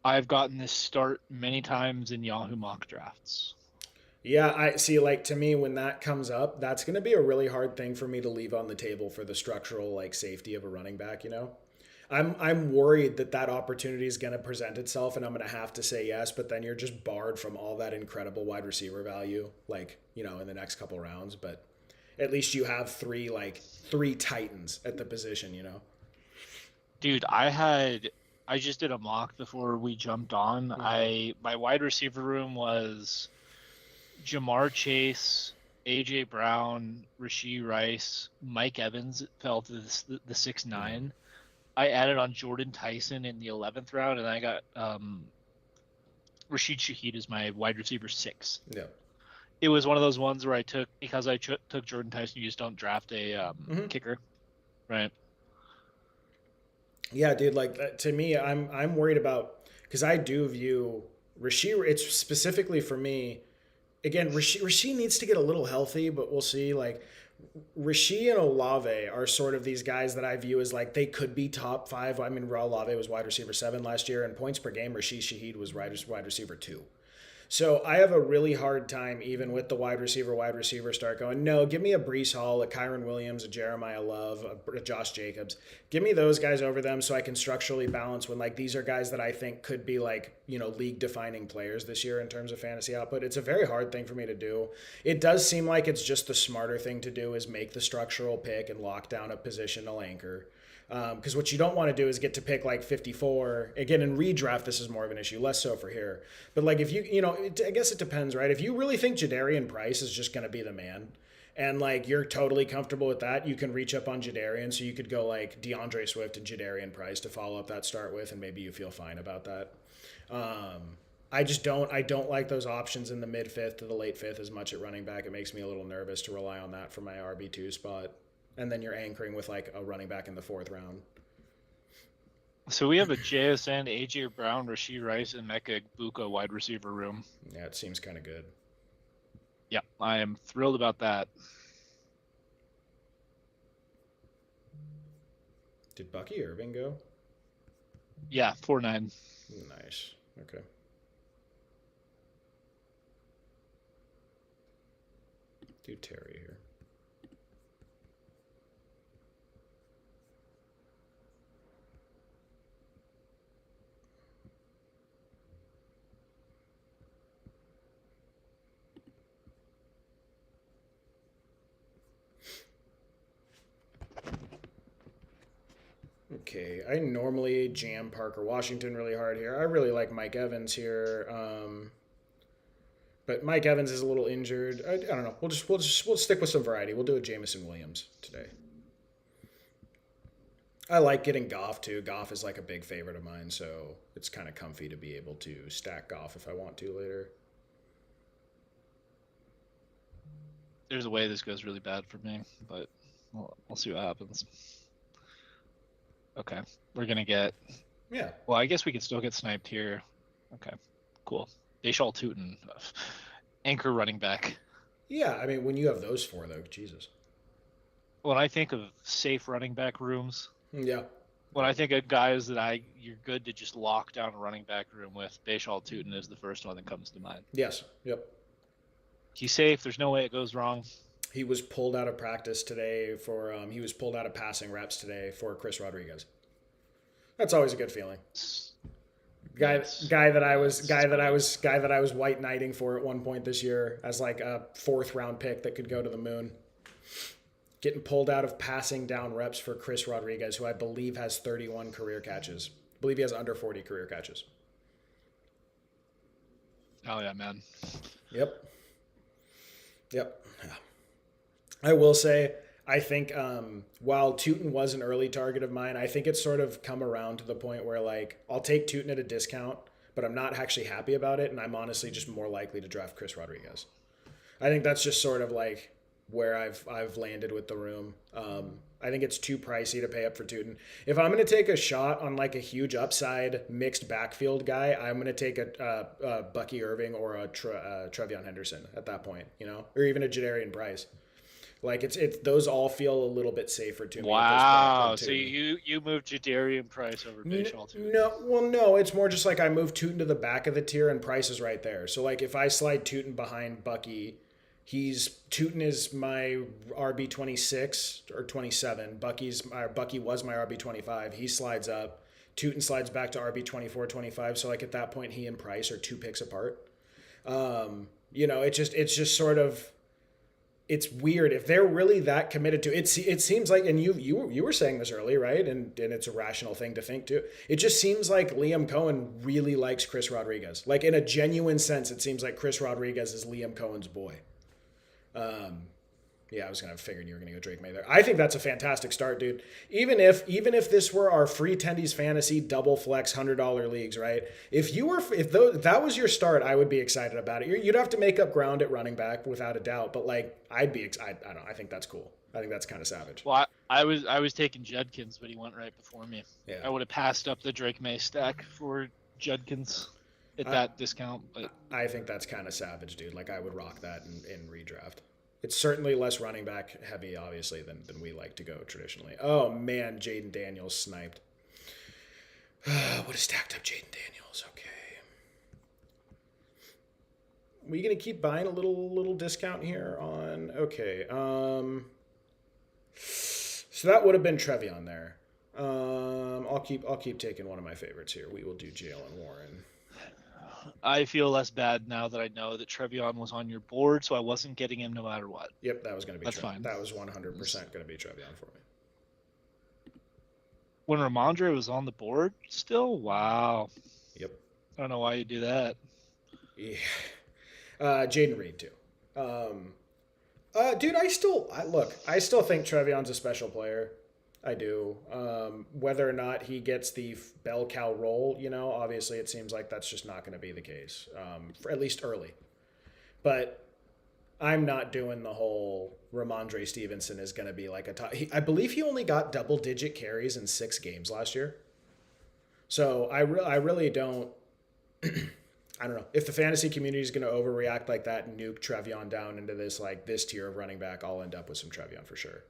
I've gotten this start many times in Yahoo mock drafts. Yeah, I see. Like to me, when that comes up, that's going to be a really hard thing for me to leave on the table for the structural like safety of a running back. You know, I'm worried that that opportunity is going to present itself, and I'm going to have to say yes. But then you're just barred from all that incredible wide receiver value, like in the next couple rounds. But at least you have three titans at the position. Dude, I just did a mock before we jumped on. My wide receiver room was Jamar Chase, AJ Brown, Rasheed Rice, Mike Evans fell to the 6'9". I added on Jordan Tyson in the 11th round, and I got Rashid Shaheed as my wide receiver 6. Yeah. It was one of those ones where I took Jordan Tyson. You just don't draft a kicker, right? Yeah, dude. Like to me, I'm worried about because I do view Rashid. It's specifically for me. Again, Rashid needs to get a little healthy, but we'll see. Like Rashid and Olave are sort of these guys that I view as like they could be top 5. I mean, Olave was wide receiver 7 last year, and points per game, Rashid Shaheed was wide receiver 2. So I have a really hard time, even with the wide receiver start going, no, give me a Brees Hall, a Kyron Williams, a Jeremiah Love, a Josh Jacobs. Give me those guys over them so I can structurally balance when like these are guys that I think could be like, league defining players this year in terms of fantasy output. It's a very hard thing for me to do. It does seem like it's just the smarter thing to do is make the structural pick and lock down a positional anchor. Because what you don't want to do is get to pick like 54. Again, in redraft, this is more of an issue, less so for here. But like if I guess it depends, right? If you really think Jadarian Price is just going to be the man and like you're totally comfortable with that, you can reach up on Jadarian. So you could go like DeAndre Swift and Jadarian Price to follow up that start with, and maybe you feel fine about that. I don't like those options in the mid 5th to the late 5th as much at running back. It makes me a little nervous to rely on that for my RB2 spot. And then you're anchoring with like a running back in the 4th round. So we have a JSN, AJ Brown, Rasheed Rice, and Mecca Buka wide receiver room. Yeah, it seems kind of good. Yeah, I am thrilled about that. Did Bucky Irving go? Yeah, 4-9. Nice. Okay. Do Terry here. Okay, I normally jam Parker Washington really hard here. I really like Mike Evans here, but Mike Evans is a little injured. I don't know. We'll stick with some variety. We'll do a Jameson Williams today. I like getting Goff too. Goff is like a big favorite of mine, so it's kind of comfy to be able to stack Goff if I want to later. There's a way this goes really bad for me, but we'll see what happens. Okay, we're gonna get. Yeah. Well, I guess we could still get sniped here. Okay, cool. Deshal Tootin, anchor running back. Yeah, I mean when you have those 4 though, Jesus. When I think of safe running back rooms, Yeah. when I think of guys that you're good to just lock down a running back room with, Deshal Tootin is the first one that comes to mind. Yes. Yep. He's safe. There's no way it goes wrong. He was pulled out of practice today for. He was pulled out of passing reps today for Chris Rodriguez. That's always a good feeling. Guy that I was white knighting for at one point this year as like a 4th-round pick that could go to the moon. Getting pulled out of passing down reps for Chris Rodriguez, who I believe has 31 career catches. I believe he has under 40 career catches. Oh yeah, man. Yep. Yeah. I will say, I think while Tootin was an early target of mine, I think it's sort of come around to the point where like I'll take Tootin at a discount, but I'm not actually happy about it, and I'm honestly just more likely to draft Chris Rodriguez. I think that's just sort of like where I've landed with the room. I think it's too pricey to pay up for Tootin. If I'm going to take a shot on like a huge upside mixed backfield guy, I'm going to take a Bucky Irving or a Trevion Henderson at that point, or even a Jadarian Price. Like it's those all feel a little bit safer to me. Wow. So you moved Jadarian Price over Baseball too? No. It's more just like I moved Tootin to the back of the tier and Price is right there. So like if I slide Tootin behind Bucky, Tootin is my RB 26 or 27. Bucky was my RB 25. He slides up. Tootin slides back to RB 24, 25. So like at that point, he and Price are 2 picks apart. It's just sort of. It's weird if they're really that committed to it. It seems like, and you were saying this earlier, right? And it's a rational thing to think too. It just seems like Liam Cohen really likes Chris Rodriguez. Like in a genuine sense, it seems like Chris Rodriguez is Liam Cohen's boy. I was gonna figure you were gonna go Drake May there. I think that's a fantastic start, dude. Even if this were our free Tendies fantasy double flex $100 leagues, right? If that was your start, I would be excited about it. You'd have to make up ground at running back without a doubt, but like I'd be excited. I don't know. I think that's cool. I think that's kind of savage. Well, I was taking Judkins, but he went right before me. Yeah. I would have passed up the Drake May stack for Judkins at that discount, but I think that's kind of savage, dude. Like I would rock that in redraft. It's certainly less running back heavy, obviously, than we like to go traditionally. Oh, man, Jaden Daniels sniped. What a stacked up Jaden Daniels. Okay. We going to keep buying a little discount here on... Okay. So that would have been Trevion there. I'll keep taking one of my favorites here. We will do Jalen Warren. I feel less bad now that I know that Trevion was on your board, so I wasn't getting him no matter what. Yep, that was going to be That's fine. That was 100% going to be Trevion for me. When Ramondre was on the board still? Wow. Yep. I don't know why you do that. Yeah. Jaden Reed, too. Dude, I still think Trevion's a special player. I do. Whether or not he gets the bell cow role, obviously it seems like that's just not going to be the case, for at least early. But I'm not doing the whole Ramondre Stevenson is going to be like a top. I believe he only got double-digit carries in 6 games last year. So I really don't. I don't know. If the fantasy community is going to overreact like that and nuke Trevion down into this tier of running back, I'll end up with some Trevion for sure.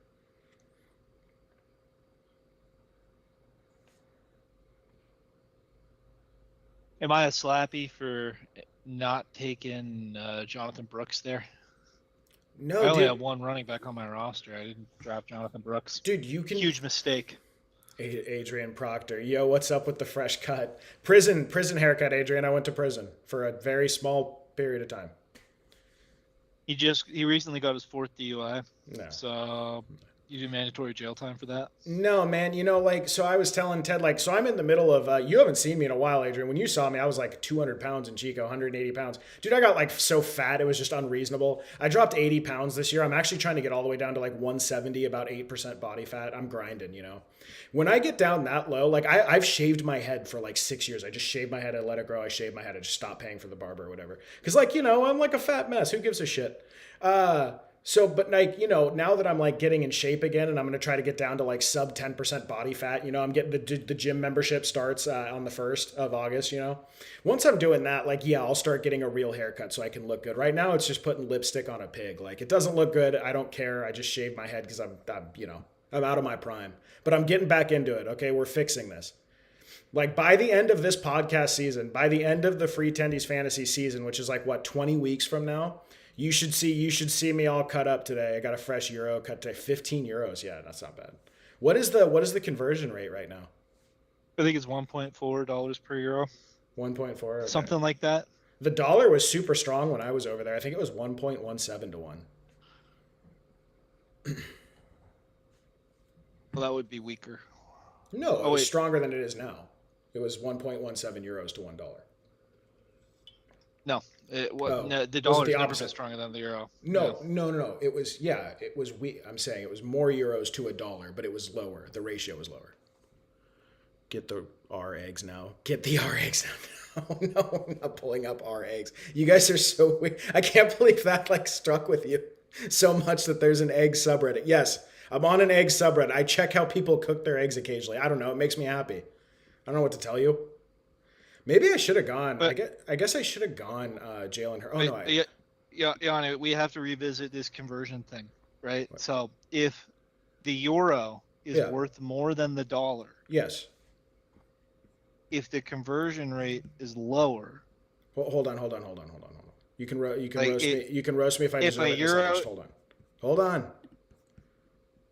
Am I a slappy for not taking Jonathan Brooks there? No, I only have one running back on my roster. I didn't draft Jonathan Brooks. Dude, you can... Huge mistake. Adrian Proctor. Yo, what's up with the fresh cut? Prison haircut, Adrian. I went to prison for a very small period of time. He recently got his 4th DUI. No. So... You do mandatory jail time for that? No, man. So I was telling Ted, so I'm in the middle of, you haven't seen me in a while, Adrian. When you saw me, I was like 200 pounds in Chico, 180 pounds. Dude, I got so fat, it was just unreasonable. I dropped 80 pounds this year. I'm actually trying to get all the way down to 170, about 8% body fat. I'm grinding, When I get down that low, I've shaved my head for 6 years. I just shaved my head, I let it grow. I shaved my head, I just stopped paying for the barber or whatever. Because, I'm like a fat mess. Who gives a shit? So, but now that I'm getting in shape again and I'm going to try to get down to sub 10% body fat, I'm getting the gym membership starts on the 1st of August, Once I'm doing that, I'll start getting a real haircut so I can look good. Right now it's just putting lipstick on a pig. It doesn't look good. I don't care. I just shave my head because I'm out of my prime, but I'm getting back into it. Okay. We're fixing this. By the end of this podcast season, by the end of the free Tendies fantasy season, which is 20 weeks from now, you should see me all cut up today. I got a fresh euro cut today. 15 euros. Yeah, that's not bad. What is the conversion rate right now? I think it's $1.4 per euro. 1.4. Okay. something like that. The dollar was super strong when I was over there. I think it was 1.17 to 1. Well, that would be weaker. No, it Oh was wait, stronger than it is now. It was 1.17 euros to $1. no, Oh, no, the was it dollar's the never been opposite? stronger than the euro. Yeah. No, no, no, no. It was, yeah, it was I'm saying it was more euros to a dollar, but it was lower. The ratio was lower. Get the R eggs now. Get the R eggs now. Oh no, I'm not pulling up R eggs. You guys are so weird. I can't believe that like struck with you so much that there's an egg subreddit. Yes, I'm on an egg subreddit. I check how people cook their eggs occasionally. I don't know. It makes me happy. I don't know what to tell you. Maybe I should have gone. But I guess I should have gone. Jalen her. Oh but no, I. yeah, yeah, Yanni, we have to revisit this conversion thing, right? What? So if the euro is Yeah. worth more than the dollar, Yes. if the conversion rate is lower, Hold on. Hold on. Hold on. Hold on. Hold on. You can like roast me. You can roast me if I if deserve a it in a second. euro, Just hold on. Hold on. I'm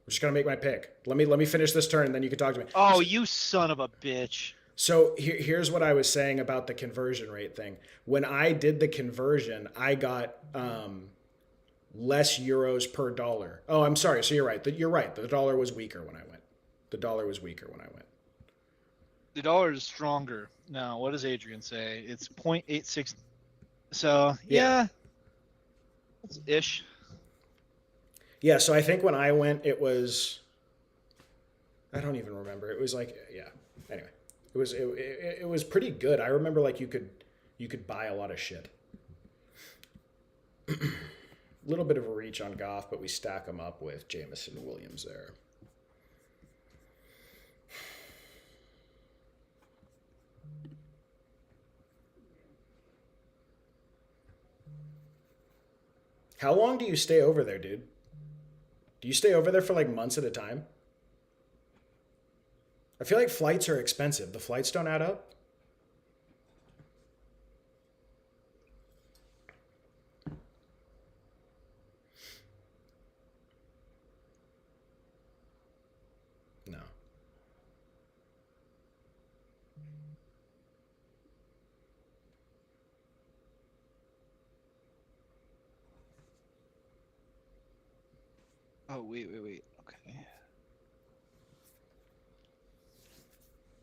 just gonna make my pick. Let me finish this turn, and then you can talk to me. oh, you son of a bitch. So here's what I was saying about the conversion rate thing. When I did the conversion, I got less euros per dollar. Oh, I'm sorry. So you're right. You're right. The dollar was weaker when I went. The dollar was weaker when I went. The dollar is stronger now. What does Adrian say? It's 0.86. So Yeah. yeah, it's ish. Yeah. So I think when I went, it was. I don't even remember. It was like yeah. Anyway, it was pretty good. I remember like you could buy a lot of shit. A little bit of a reach on Goff, but we stack them up with Jameson Williams there. How long do you stay over there, dude? Do you stay over there for like months at a time? I feel like flights are expensive. The flights don't add up. No. Oh wait. Okay,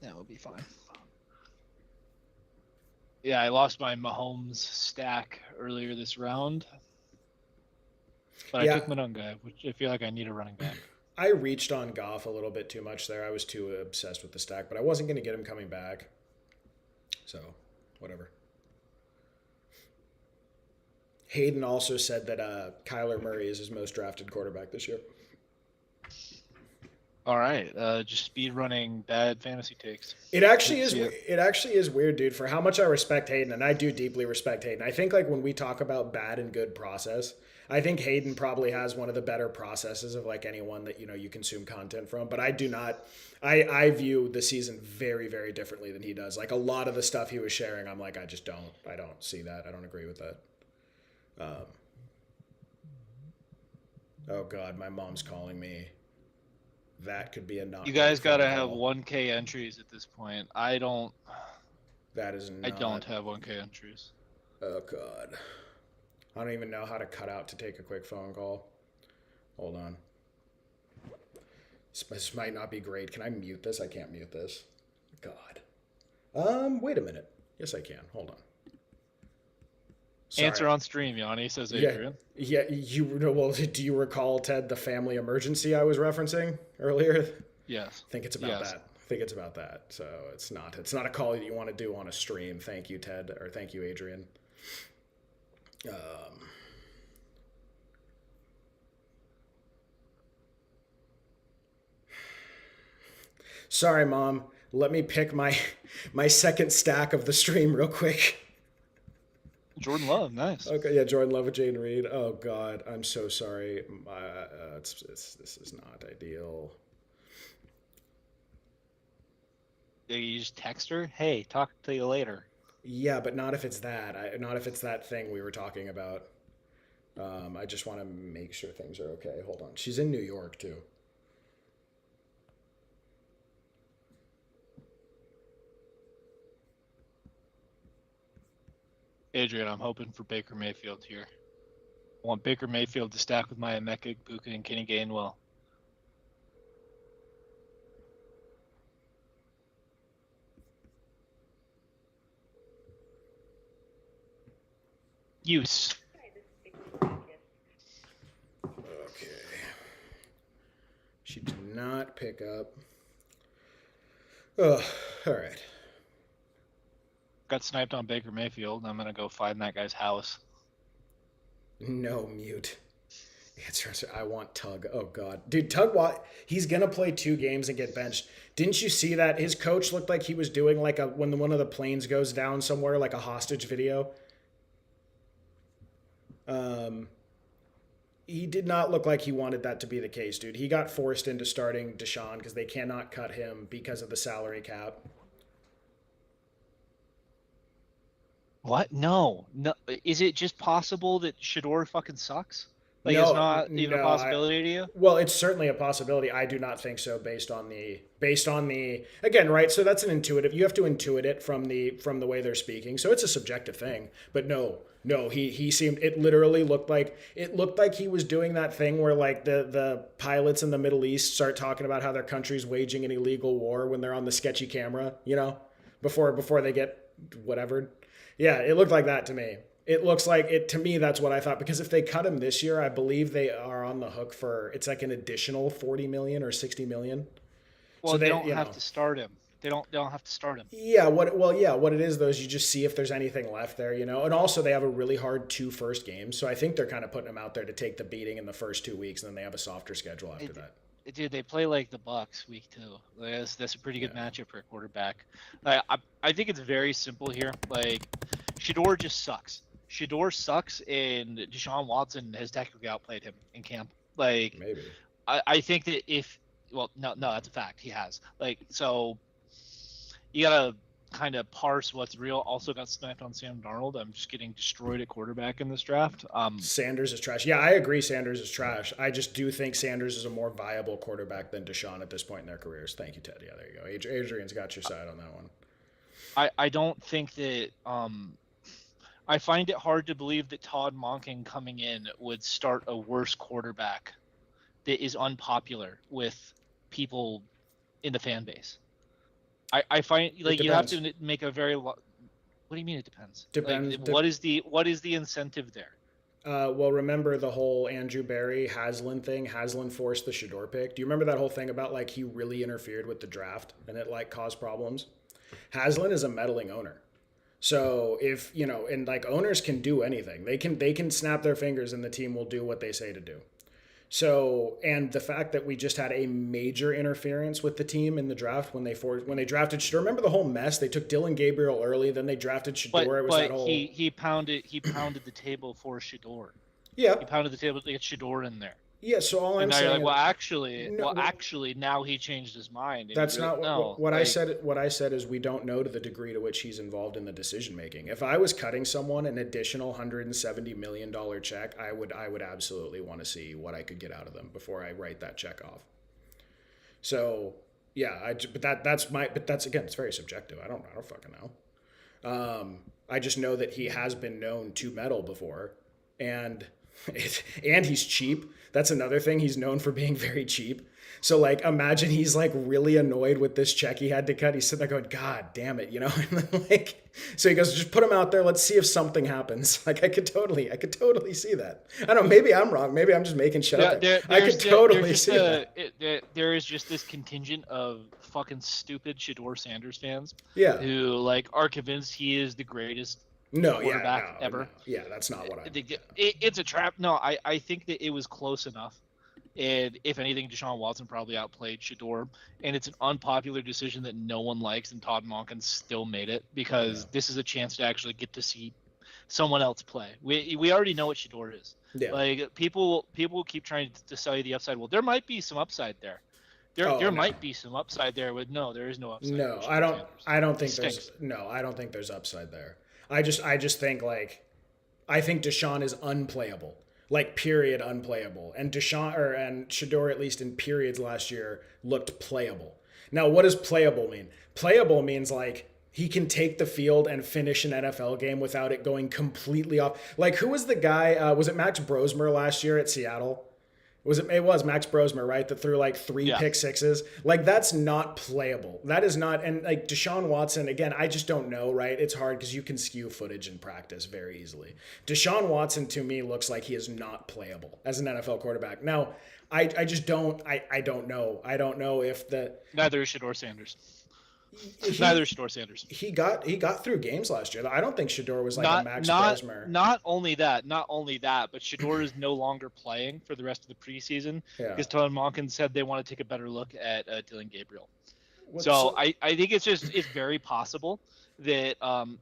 that would be fine. Yeah, I lost my Mahomes stack earlier this round, but I Yeah, took Monunga, which I feel like I need a running back. I reached on Goff a little bit too much there. I was too obsessed with the stack, but I wasn't going to get him coming back. So, whatever. Hayden also said that Kyler Murray is his most drafted quarterback this year. All right, just speed running bad fantasy takes. It actually Good to is. see it. It actually is weird, dude. For how much I respect Hayden, and I do deeply respect Hayden. I think like when we talk about bad and good process, I think Hayden probably has one of the better processes of like anyone that you consume content from. But I do not. I view the season very very differently than he does. Like a lot of the stuff he was sharing, I'm like I just don't. I don't see that. I don't agree with that. Oh God, my mom's calling me. That could be a not. You Really guys fun gotta have call. 1K entries at this point. I don't. That is I not. don't have 1K entries. Oh God. I don't even know how to cut out to take a quick phone call. Hold on. This might not be great. Can I mute this? I can't mute this. God. Wait a minute. Yes, I can. Hold on. Sorry. Answer on stream, Yanni, says Yeah, Adrian. yeah. Well, do you recall Ted the family emergency I was referencing earlier? Yes. I think it's about Yes. that. I think it's about that. So it's not. It's not a call that you want to do on a stream. Thank you, Ted, or thank you, Adrian. Sorry, Mom. Let me pick my second stack of the stream real quick. Jordan Love, nice. Okay, yeah, Jordan Love, Jane Reed. Oh God, I'm so sorry. This is not ideal. You just text her, hey, talk to you later. Yeah, but not if it's that. Not if it's that thing we were talking about. I just want to make sure things are okay. Hold on. She's in New York, too. Adrian, I'm hoping for Baker Mayfield here. I want Baker Mayfield to stack with my Emeka Buka and Kenny Gainwell. Use. Okay. She did not pick up. Oh, all right. Got sniped on Baker Mayfield. I'm gonna go find that guy's house. No mute. Answer. I want Tug. Oh God, dude, he's gonna play 2 games and get benched. Didn't you see that his coach looked like he was doing like when one of the planes goes down somewhere, like a hostage video? He did not look like he wanted that to be the case, dude. He got forced into starting Deshaun because they cannot cut him because of the salary cap. What? No. Is it just possible that Shador fucking sucks? Like, it's No, not even a no. possibility to you? Well, it's certainly a possibility. I do not think so based on the again, right? So that's an intuitive. You have to intuit it from the way they're speaking. So it's a subjective thing. But no, he seemed, it literally looked like he was doing that thing where like the pilots in the Middle East start talking about how their country's waging an illegal war when they're on the sketchy camera, before they get whatever. Yeah, it looked like that to me. It looks like it to me. That's what I thought, because if they cut him this year, I believe they are on the hook for, it's like an additional 40 million or 60 million. Well, So they don't have to start him. They don't have to start him. Yeah, what it is though is you just see if there's anything left there, and also they have a really hard 2 first games, so I think they're kind of putting him out there to take the beating in the first 2 weeks, and then they have a softer schedule after that. Dude, they play like the Bucks week 2. That's a pretty good matchup for a quarterback. I think it's very simple here. Like, Shador just sucks. Shador sucks, and Deshaun Watson has technically outplayed him in camp. Like, Maybe. I think that no, that's a fact. He has. Like, so you gotta kind of parse what's real. Also got sniped on Sam Darnold. I'm just getting destroyed at quarterback in this draft. Sanders is trash. Yeah, I agree. Sanders is trash. I just do think Sanders is a more viable quarterback than Deshaun at this point in their careers. Thank you, Ted. Yeah, there you go. Adrian's got your side on that one. I don't think that. I find it hard to believe that Todd Monken coming in would start a worse quarterback that is unpopular with people in the fan base. I find like you have to make a very. What do you mean it depends? Depends. Like, what is the incentive there? Well, remember the whole Andrew Berry Haslam thing? Haslam forced the Shador pick. Do you remember that whole thing about like he really interfered with the draft and it like caused problems? Haslam is a meddling owner. So if, and like owners can do anything. They can snap their fingers and the team will do what they say to do. So, and the fact that we just had a major interference with the team in the draft when they drafted Shador. Remember the whole mess? They took Dylan Gabriel early, then they drafted Shador. He pounded the table for Shador. Yeah. He pounded the table to get Shador in there. Yeah, so all I'm saying. Like, actually, now he changed his mind. That's not what I said. What I said is we don't know to the degree to which he's involved in the decision making. If I was cutting someone an additional $170 million check, I would absolutely want to see what I could get out of them before I write that check off. So yeah, but that's again, it's very subjective. I don't fucking know. I just know that he has been known to meddle before, and he's cheap. That's another thing. He's known for being very cheap. So like, imagine he's like really annoyed with this check he had to cut. He's sitting there going, God damn it, And then, like, so he goes, just put him out there. Let's see if something happens. Like I could totally see that. I don't know. Maybe I'm wrong. Maybe I'm just making shit up. I could totally see that. There is just this contingent of fucking stupid Shador Sanders fans. Yeah. Who like are convinced he is the greatest quarterback ever. No. Yeah, that's not what it's a trap. No, I think that it was close enough. And if anything, Deshaun Watson probably outplayed Shador. And it's an unpopular decision that no one likes, and Todd Monken still made it because this is a chance to actually get to see someone else play. We already know what Shador is. Yeah. Like people keep trying to sell you the upside. Well, there might be some upside there. There might be some upside there. There is no upside. No, I don't think there's upside there. I just think I think Deshaun is unplayable, like period unplayable, and and Shador, at least in periods last year, looked playable. Now, what does playable mean? Playable means like he can take the field and finish an NFL game without it going completely off. Like, who was the guy? Was it Max Brosmer last year at Seattle? It was Max Brosmer, right? That threw like three Yeah. pick sixes. Like, that's not playable. That is not. And like Deshaun Watson, again, I just don't know, right? It's hard because you can skew footage in practice very easily. Deshaun Watson to me looks like he is not playable as an NFL quarterback. Now, I just don't. I don't know. I don't know if the Neither is Shador Sanders. he Neither is Shador Sanders. he got through games last year. I don't think Shador was like a Not Max not Brosmer. not only that, but Shador is no longer playing for the rest of the preseason Yeah. because Todd Monken said they want to take a better look at Dylan Gabriel. What's- So I think it's very possible that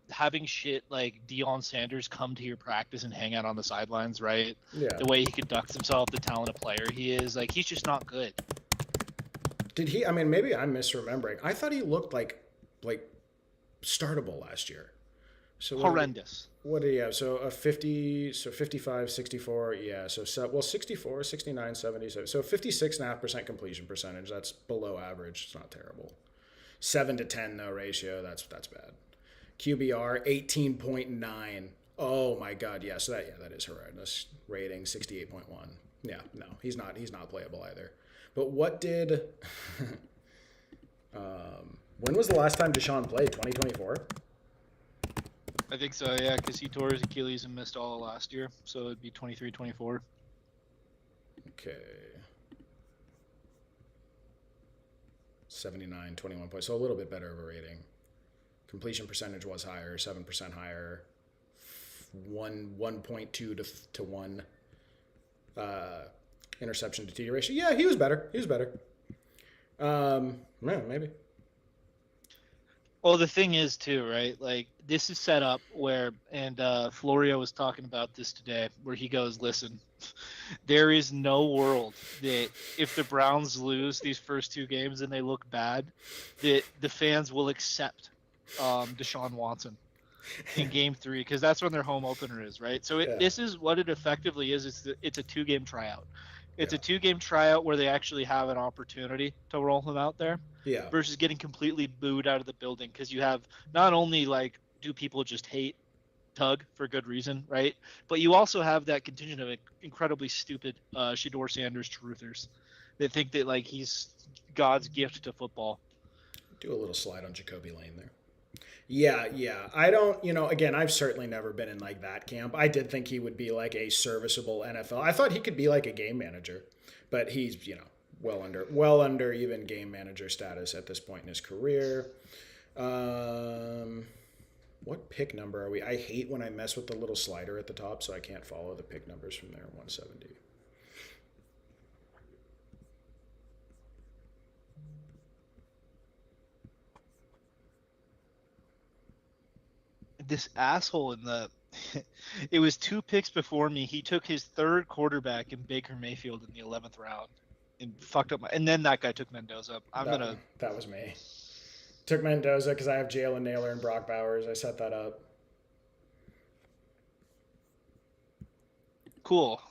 having shit like Deion Sanders come to your practice and hang out on the sidelines, right? yeah. The way he conducts himself, the talented player he is, like he's just not good. Did he? I mean, maybe I'm misremembering. I thought he looked like startable last year. So Horrendous. What did he have? So a 50, so 55, 64. Yeah. So 64, 69, 77. So 56.5% completion percentage. That's below average. It's not terrible. 7 to 10 no ratio. That's bad. QBR 18.9. Oh my God. Yeah. So that is horrendous. Rating 68.1. Yeah. No, he's not playable either. But what did? When was the last time Deshaun played? 2024. I think so, yeah, because he tore his Achilles and missed all of last year, so it'd be 23-24. Okay. 79, 21 points. So a little bit better of a rating. Completion percentage was higher, 7% higher. 1.2 to 1. Interception to TD ratio. Yeah, he was better. Yeah, maybe. Well, the thing is, too, right? Like, this is set up where, and Florio was talking about this today, where he goes, listen, there is no world that if the Browns lose these first two games and they look bad, that the fans will accept Deshaun Watson in game 3, because that's when their home opener is, right? So this is what it effectively is. It's a 2-game tryout. It's a 2-game tryout where they actually have an opportunity to roll him out there. Yeah. Versus getting completely booed out of the building, because you have not only like do people just hate Tug for good reason, right? But you also have that contingent of incredibly stupid Shador Sanders truthers that think that like he's God's gift to football. Do a little slide on Jacoby Lane there. Yeah. I don't, again, I've certainly never been in like that camp. I did think he would be like a serviceable NFL. I thought he could be like a game manager, but he's, well under even game manager status at this point in his career. What pick number are we? I hate when I mess with the little slider at the top, so I can't follow the pick numbers from there. 170. This asshole in the it was 2 picks before me. He took his third quarterback in Baker Mayfield in the 11th round and fucked up and then that guy took Mendoza. That was me. Took Mendoza because I have Jalen Naylor and Brock Bowers. I set that up. Cool.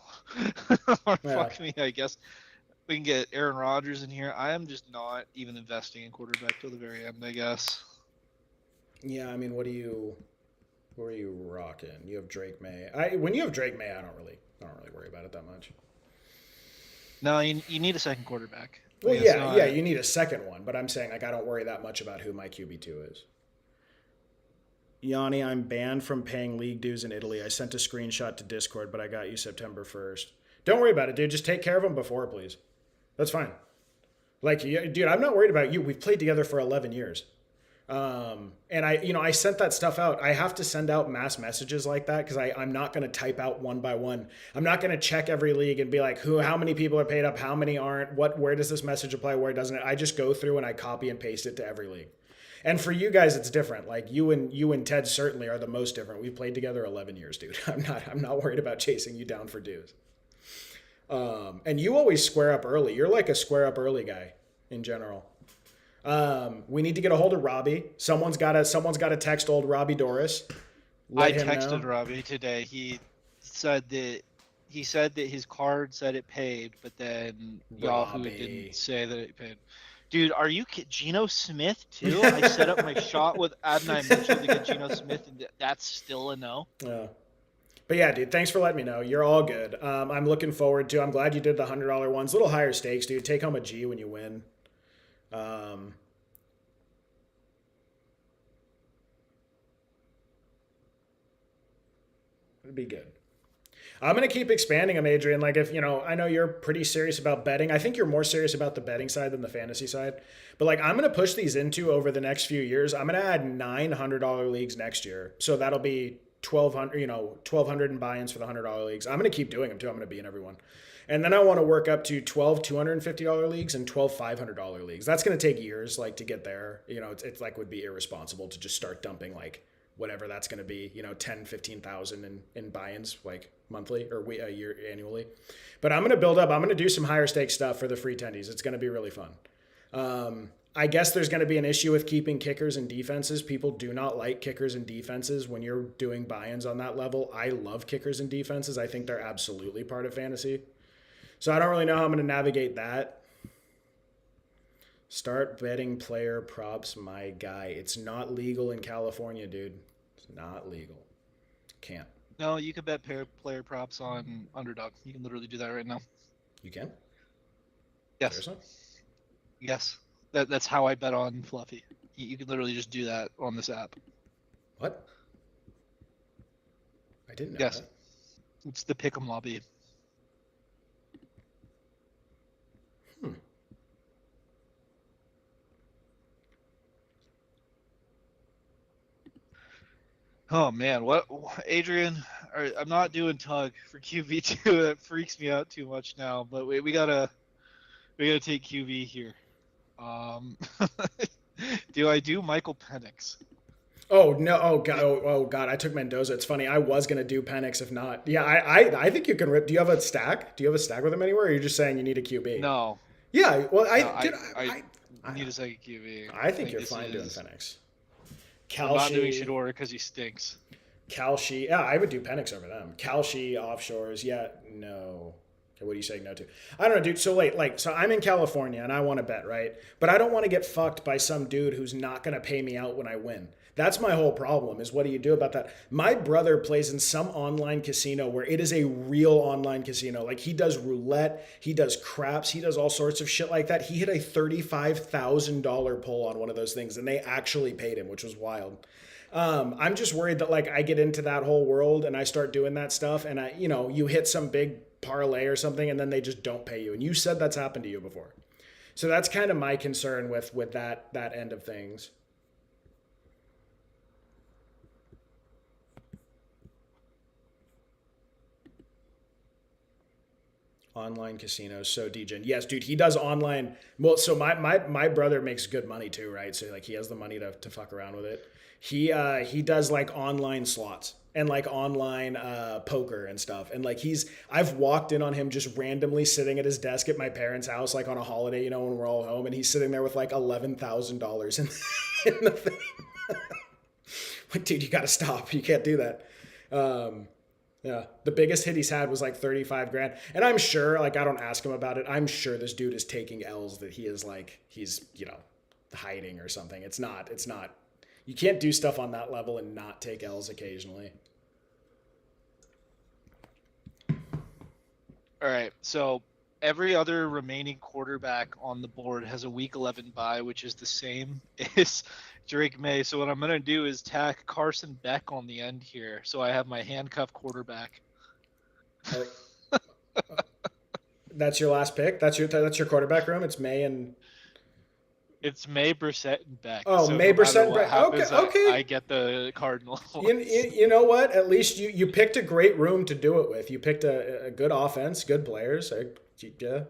Fuck me, I guess. We can get Aaron Rodgers in here. I am just not even investing in quarterback till the very end, I guess. Yeah, I mean, who are you rocking? You have Drake May. When you have Drake May, I don't really worry about it that much. No, you need a second quarterback. Well, yeah, you need a second one, but I'm saying like I don't worry that much about who my QB2 is. Yanni, I'm banned from paying league dues in Italy. I sent a screenshot to Discord, but I got you September 1st. Don't worry about it, dude. Just take care of them before, please. That's fine. Like, dude, I'm not worried about you. We've played together for 11 years. And I sent that stuff out. I have to send out mass messages like that because I'm not going to type out one by one. I'm not going to check every league and be like, how many people are paid up, how many aren't, where does this message apply, where doesn't it? I just go through and I copy and paste it to every league. And for you guys, it's different. Like you and Ted certainly are the most different. We've played together 11 years, dude. I'm not worried about chasing you down for dues. And you always square up early. You're like a square up early guy in general. We need to get a hold of Robbie. Someone's got to text old Robbie Doris. I texted Robbie today. He said that his card said it paid, but then Yahoo didn't say that it paid. Dude, are you Geno Smith too? I set up my shot with Adonai Mitchell to get Geno Smith, and that's still a no. Yeah. But yeah, dude, thanks for letting me know. You're all good. I'm looking forward to. I'm glad you did the $100 ones. Little higher stakes, dude. Take home a G when you win. Um, it'd be good. I'm gonna keep expanding them, Adrian. Like if I know you're pretty serious about betting. I think you're more serious about the betting side than the fantasy side. But like I'm gonna push these into over the next few years. I'm gonna add $900 leagues next year, so that'll be 1,200. 1,200 in buy-ins for the $100 leagues. I'm gonna keep doing them too. I'm gonna be in everyone. And then I want to work up to 12 $250 leagues and 12 $500 leagues. That's going to take years, like to get there. It's like would be irresponsible to just start dumping like whatever that's going to be, 10, 15,000 in buy-ins like monthly or a year annually. But I'm going to build up. I'm going to do some higher stake stuff for the free tendies. It's going to be really fun. I guess there's going to be an issue with keeping kickers and defenses. People do not like kickers and defenses when you're doing buy-ins on that level. I love kickers and defenses. I think they're absolutely part of fantasy. So I don't really know how I'm going to navigate that. Start betting player props, my guy. It's not legal in California, dude. It's not legal. Can't. No, you can bet player props on Underdog. You can literally do that right now. You can? Yes. Seriously? Yes. That's how I bet on Fluffy. You can literally just do that on this app. What? I didn't know Yes. that. It's the Pick'em lobby. Oh man, what Adrian? I'm not doing Tug for QB2. That freaks me out too much now. But we gotta take QB here. Do I do Michael Penix? Oh no! Oh god! I took Mendoza. It's funny. I was gonna do Penix if not. Yeah, I think you can rip. Do you have a stack? Do you have a stack with him anywhere? Or are you just saying you need a QB? No. Yeah. Well, I I need a second QB. I think you're fine doing Penix. I'm not doing Shador because he stinks. Kalshi. Yeah, I would do Penix over them. Kalshi offshores. Yeah, no. Okay, what are you saying no to? I don't know, dude. So so I'm in California and I want to bet, right? But I don't want to get fucked by some dude who's not going to pay me out when I win. That's my whole problem is what do you do about that? My brother plays in some online casino where it is a real online casino. Like he does roulette, he does craps, he does all sorts of shit like that. He hit a $35,000 pull on one of those things and they actually paid him, which was wild. I'm just worried that like I get into that whole world and I start doing that stuff and you hit some big parlay or something and then they just don't pay you. And you said that's happened to you before. So that's kind of my concern with that end of things. Online casinos, so degen. Yes, dude, he does online. Well, so my brother makes good money too, right? So like he has the money to fuck around with it. He does like online slots and like online poker and stuff. And like I've walked in on him just randomly sitting at his desk at my parents' house, like on a holiday, when we're all home, and he's sitting there with like $11,000 in the thing. Like, dude, you got to stop. You can't do that. Yeah, the biggest hit he's had was like 35 grand. And I'm sure, like, I don't ask him about it. I'm sure this dude is taking L's that he's hiding or something. It's not. You can't do stuff on that level and not take L's occasionally. All right, so every other remaining quarterback on the board has a week 11 bye, which is the same as Drake May. So what I'm going to do is tack Carson Beck on the end here. So I have my handcuff quarterback. That's your last pick? That's your quarterback room? It's May, Brissett, and Beck. Oh, so May, Brissett, and Beck. Okay. I get the Cardinals. You know what? At least you picked a great room to do it with. You picked a good offense, good players. Yeah.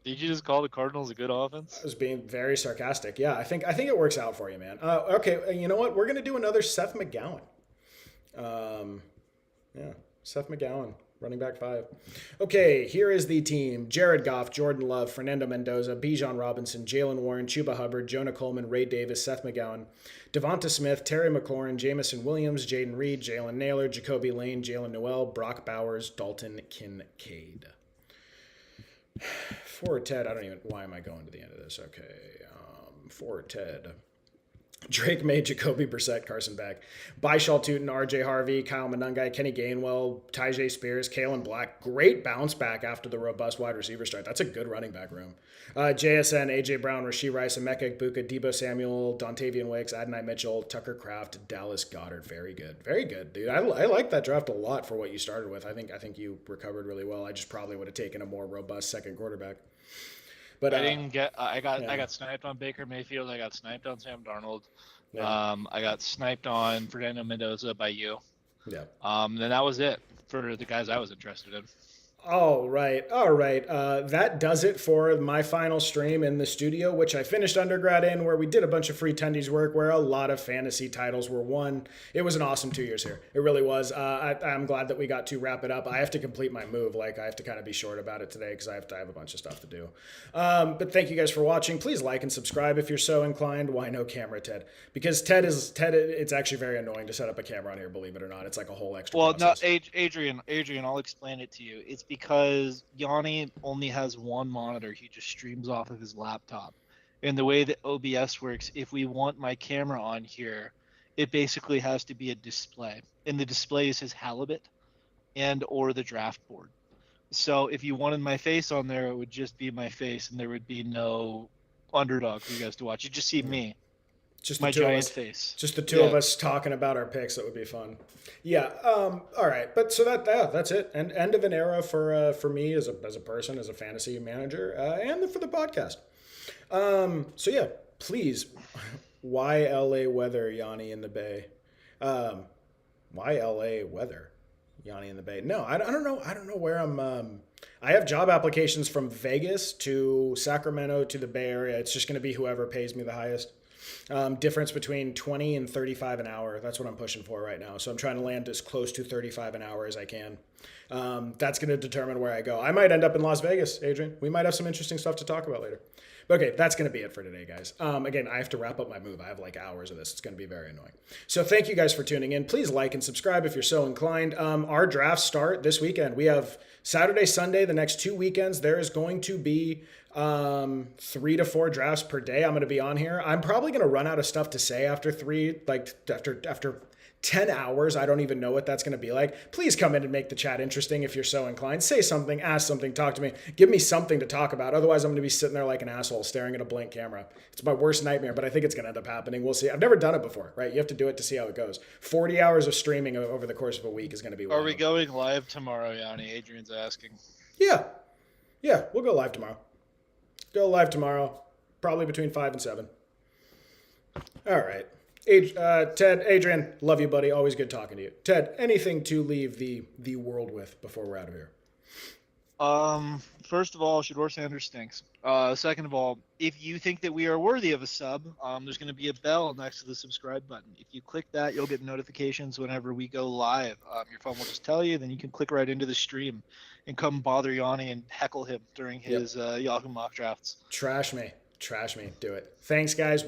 Did you just call the Cardinals a good offense? I was being very sarcastic. Yeah, I think it works out for you, man. Okay, you know what? We're gonna do another Seth McGowan. Yeah, Seth McGowan, running back 5. Okay, here is the team: Jared Goff, Jordan Love, Fernando Mendoza, Bijan Robinson, Jalen Warren, Chuba Hubbard, Jonah Coleman, Ray Davis, Seth McGowan, Devonta Smith, Terry McLaurin, Jamison Williams, Jaden Reed, Jalen Naylor, Jacoby Lane, Jalen Noel, Brock Bowers, Dalton Kincaid. For Ted, I don't even. Why am I going to the end of this? Okay. For Ted. Drake May, Jacoby Brissett, Carson Beck, Byshal Tootin, RJ Harvey, Kyle Monungai, Kenny Gainwell, Tyjae Spears, Kalen Black. Great bounce back after the robust wide receiver start. That's a good running back room. JSN, AJ Brown, Rasheed Rice, Emeka Egbuka, Debo Samuel, Dontavian Wicks, Adonai Mitchell, Tucker Kraft, Dallas Goddard. Very good. Very good, dude. I like that draft a lot for what you started with. I think you recovered really well. I just probably would have taken a more robust second quarterback. But I didn't get. I yeah. got sniped on Baker Mayfield. I got sniped on Sam Darnold. Yeah. I got sniped on Fernando Mendoza by you. Yeah. Then that was it for the guys I was interested in. All right. All right. That does it for my final stream in the studio, which I finished undergrad in, where we did a bunch of free Tendies work, where a lot of fantasy titles were won. It was an awesome 2 years here. It really was. I'm glad that we got to wrap it up. I have to complete my move. Like, I have to kind of be short about it today because I have a bunch of stuff to do. But thank you guys for watching. Please like and subscribe if you're so inclined. Why no camera, Ted? Because Ted, it's actually very annoying to set up a camera on here, believe it or not. It's like a whole extra process. No, Adrian, I'll explain it to you. It's because Yanni only has one monitor. He just streams off of his laptop. And the way that OBS works, if we want my camera on here, it basically has to be a display. And the display is his halibut and or the draft board. So if you wanted my face on there, it would just be my face and there would be no underdog for you guys to watch. You just see me. Just my giant face. Just the two of us talking about our picks. That would be fun. Yeah. All right. But so that's it. And end of an era for me as a person, as a fantasy manager, and for the podcast. So yeah, please, why LA weather, Yanni in the Bay? Why LA weather, Yanni in the Bay? No, I don't know. I don't know where I'm. I have job applications from Vegas to Sacramento to the Bay Area. It's just going to be whoever pays me the highest. Difference between 20 and 35 an hour. That's what I'm pushing for right now. So I'm trying to land as close to 35 an hour as I can. That's going to determine where I go. I might end up in Las Vegas, Adrian. We might have some interesting stuff to talk about later. But okay, that's going to be it for today, guys. Again, I have to wrap up my move. I have like hours of this. It's going to be very annoying. So thank you guys for tuning in. Please like and subscribe if you're so inclined. Our drafts start this weekend. We have Saturday, Sunday, the next 2 weekends. There is going to be 3 to 4 drafts per day. I'm going to be on here. I'm probably going to run out of stuff to say after after 10 hours. I don't even know what that's going to be like. Please come in and make the chat interesting if you're so inclined. Say something, ask something, talk to me. Give me something to talk about. Otherwise, I'm going to be sitting there like an asshole staring at a blank camera. It's my worst nightmare, but I think it's going to end up happening. We'll see. I've never done it before, right? You have to do it to see how it goes. 40 hours of streaming over the course of a week is going to be wild. Are we going live tomorrow, Yanni? Adrian's asking. Yeah. Yeah, we'll go live tomorrow. Go live tomorrow, probably between 5 and 7. All right. Ted, Adrian, love you, buddy. Always good talking to you. Ted, anything to leave the world with before we're out of here? First of all, Shador Sanders stinks. Second of all, if you think that we are worthy of a sub, there's going to be a bell next to the subscribe button. If you click that, you'll get notifications whenever we go live. Your phone will just tell you, then you can click right into the stream and come bother Yanni and heckle him during his Yahoo mock drafts. Trash me. Do it. Thanks, guys.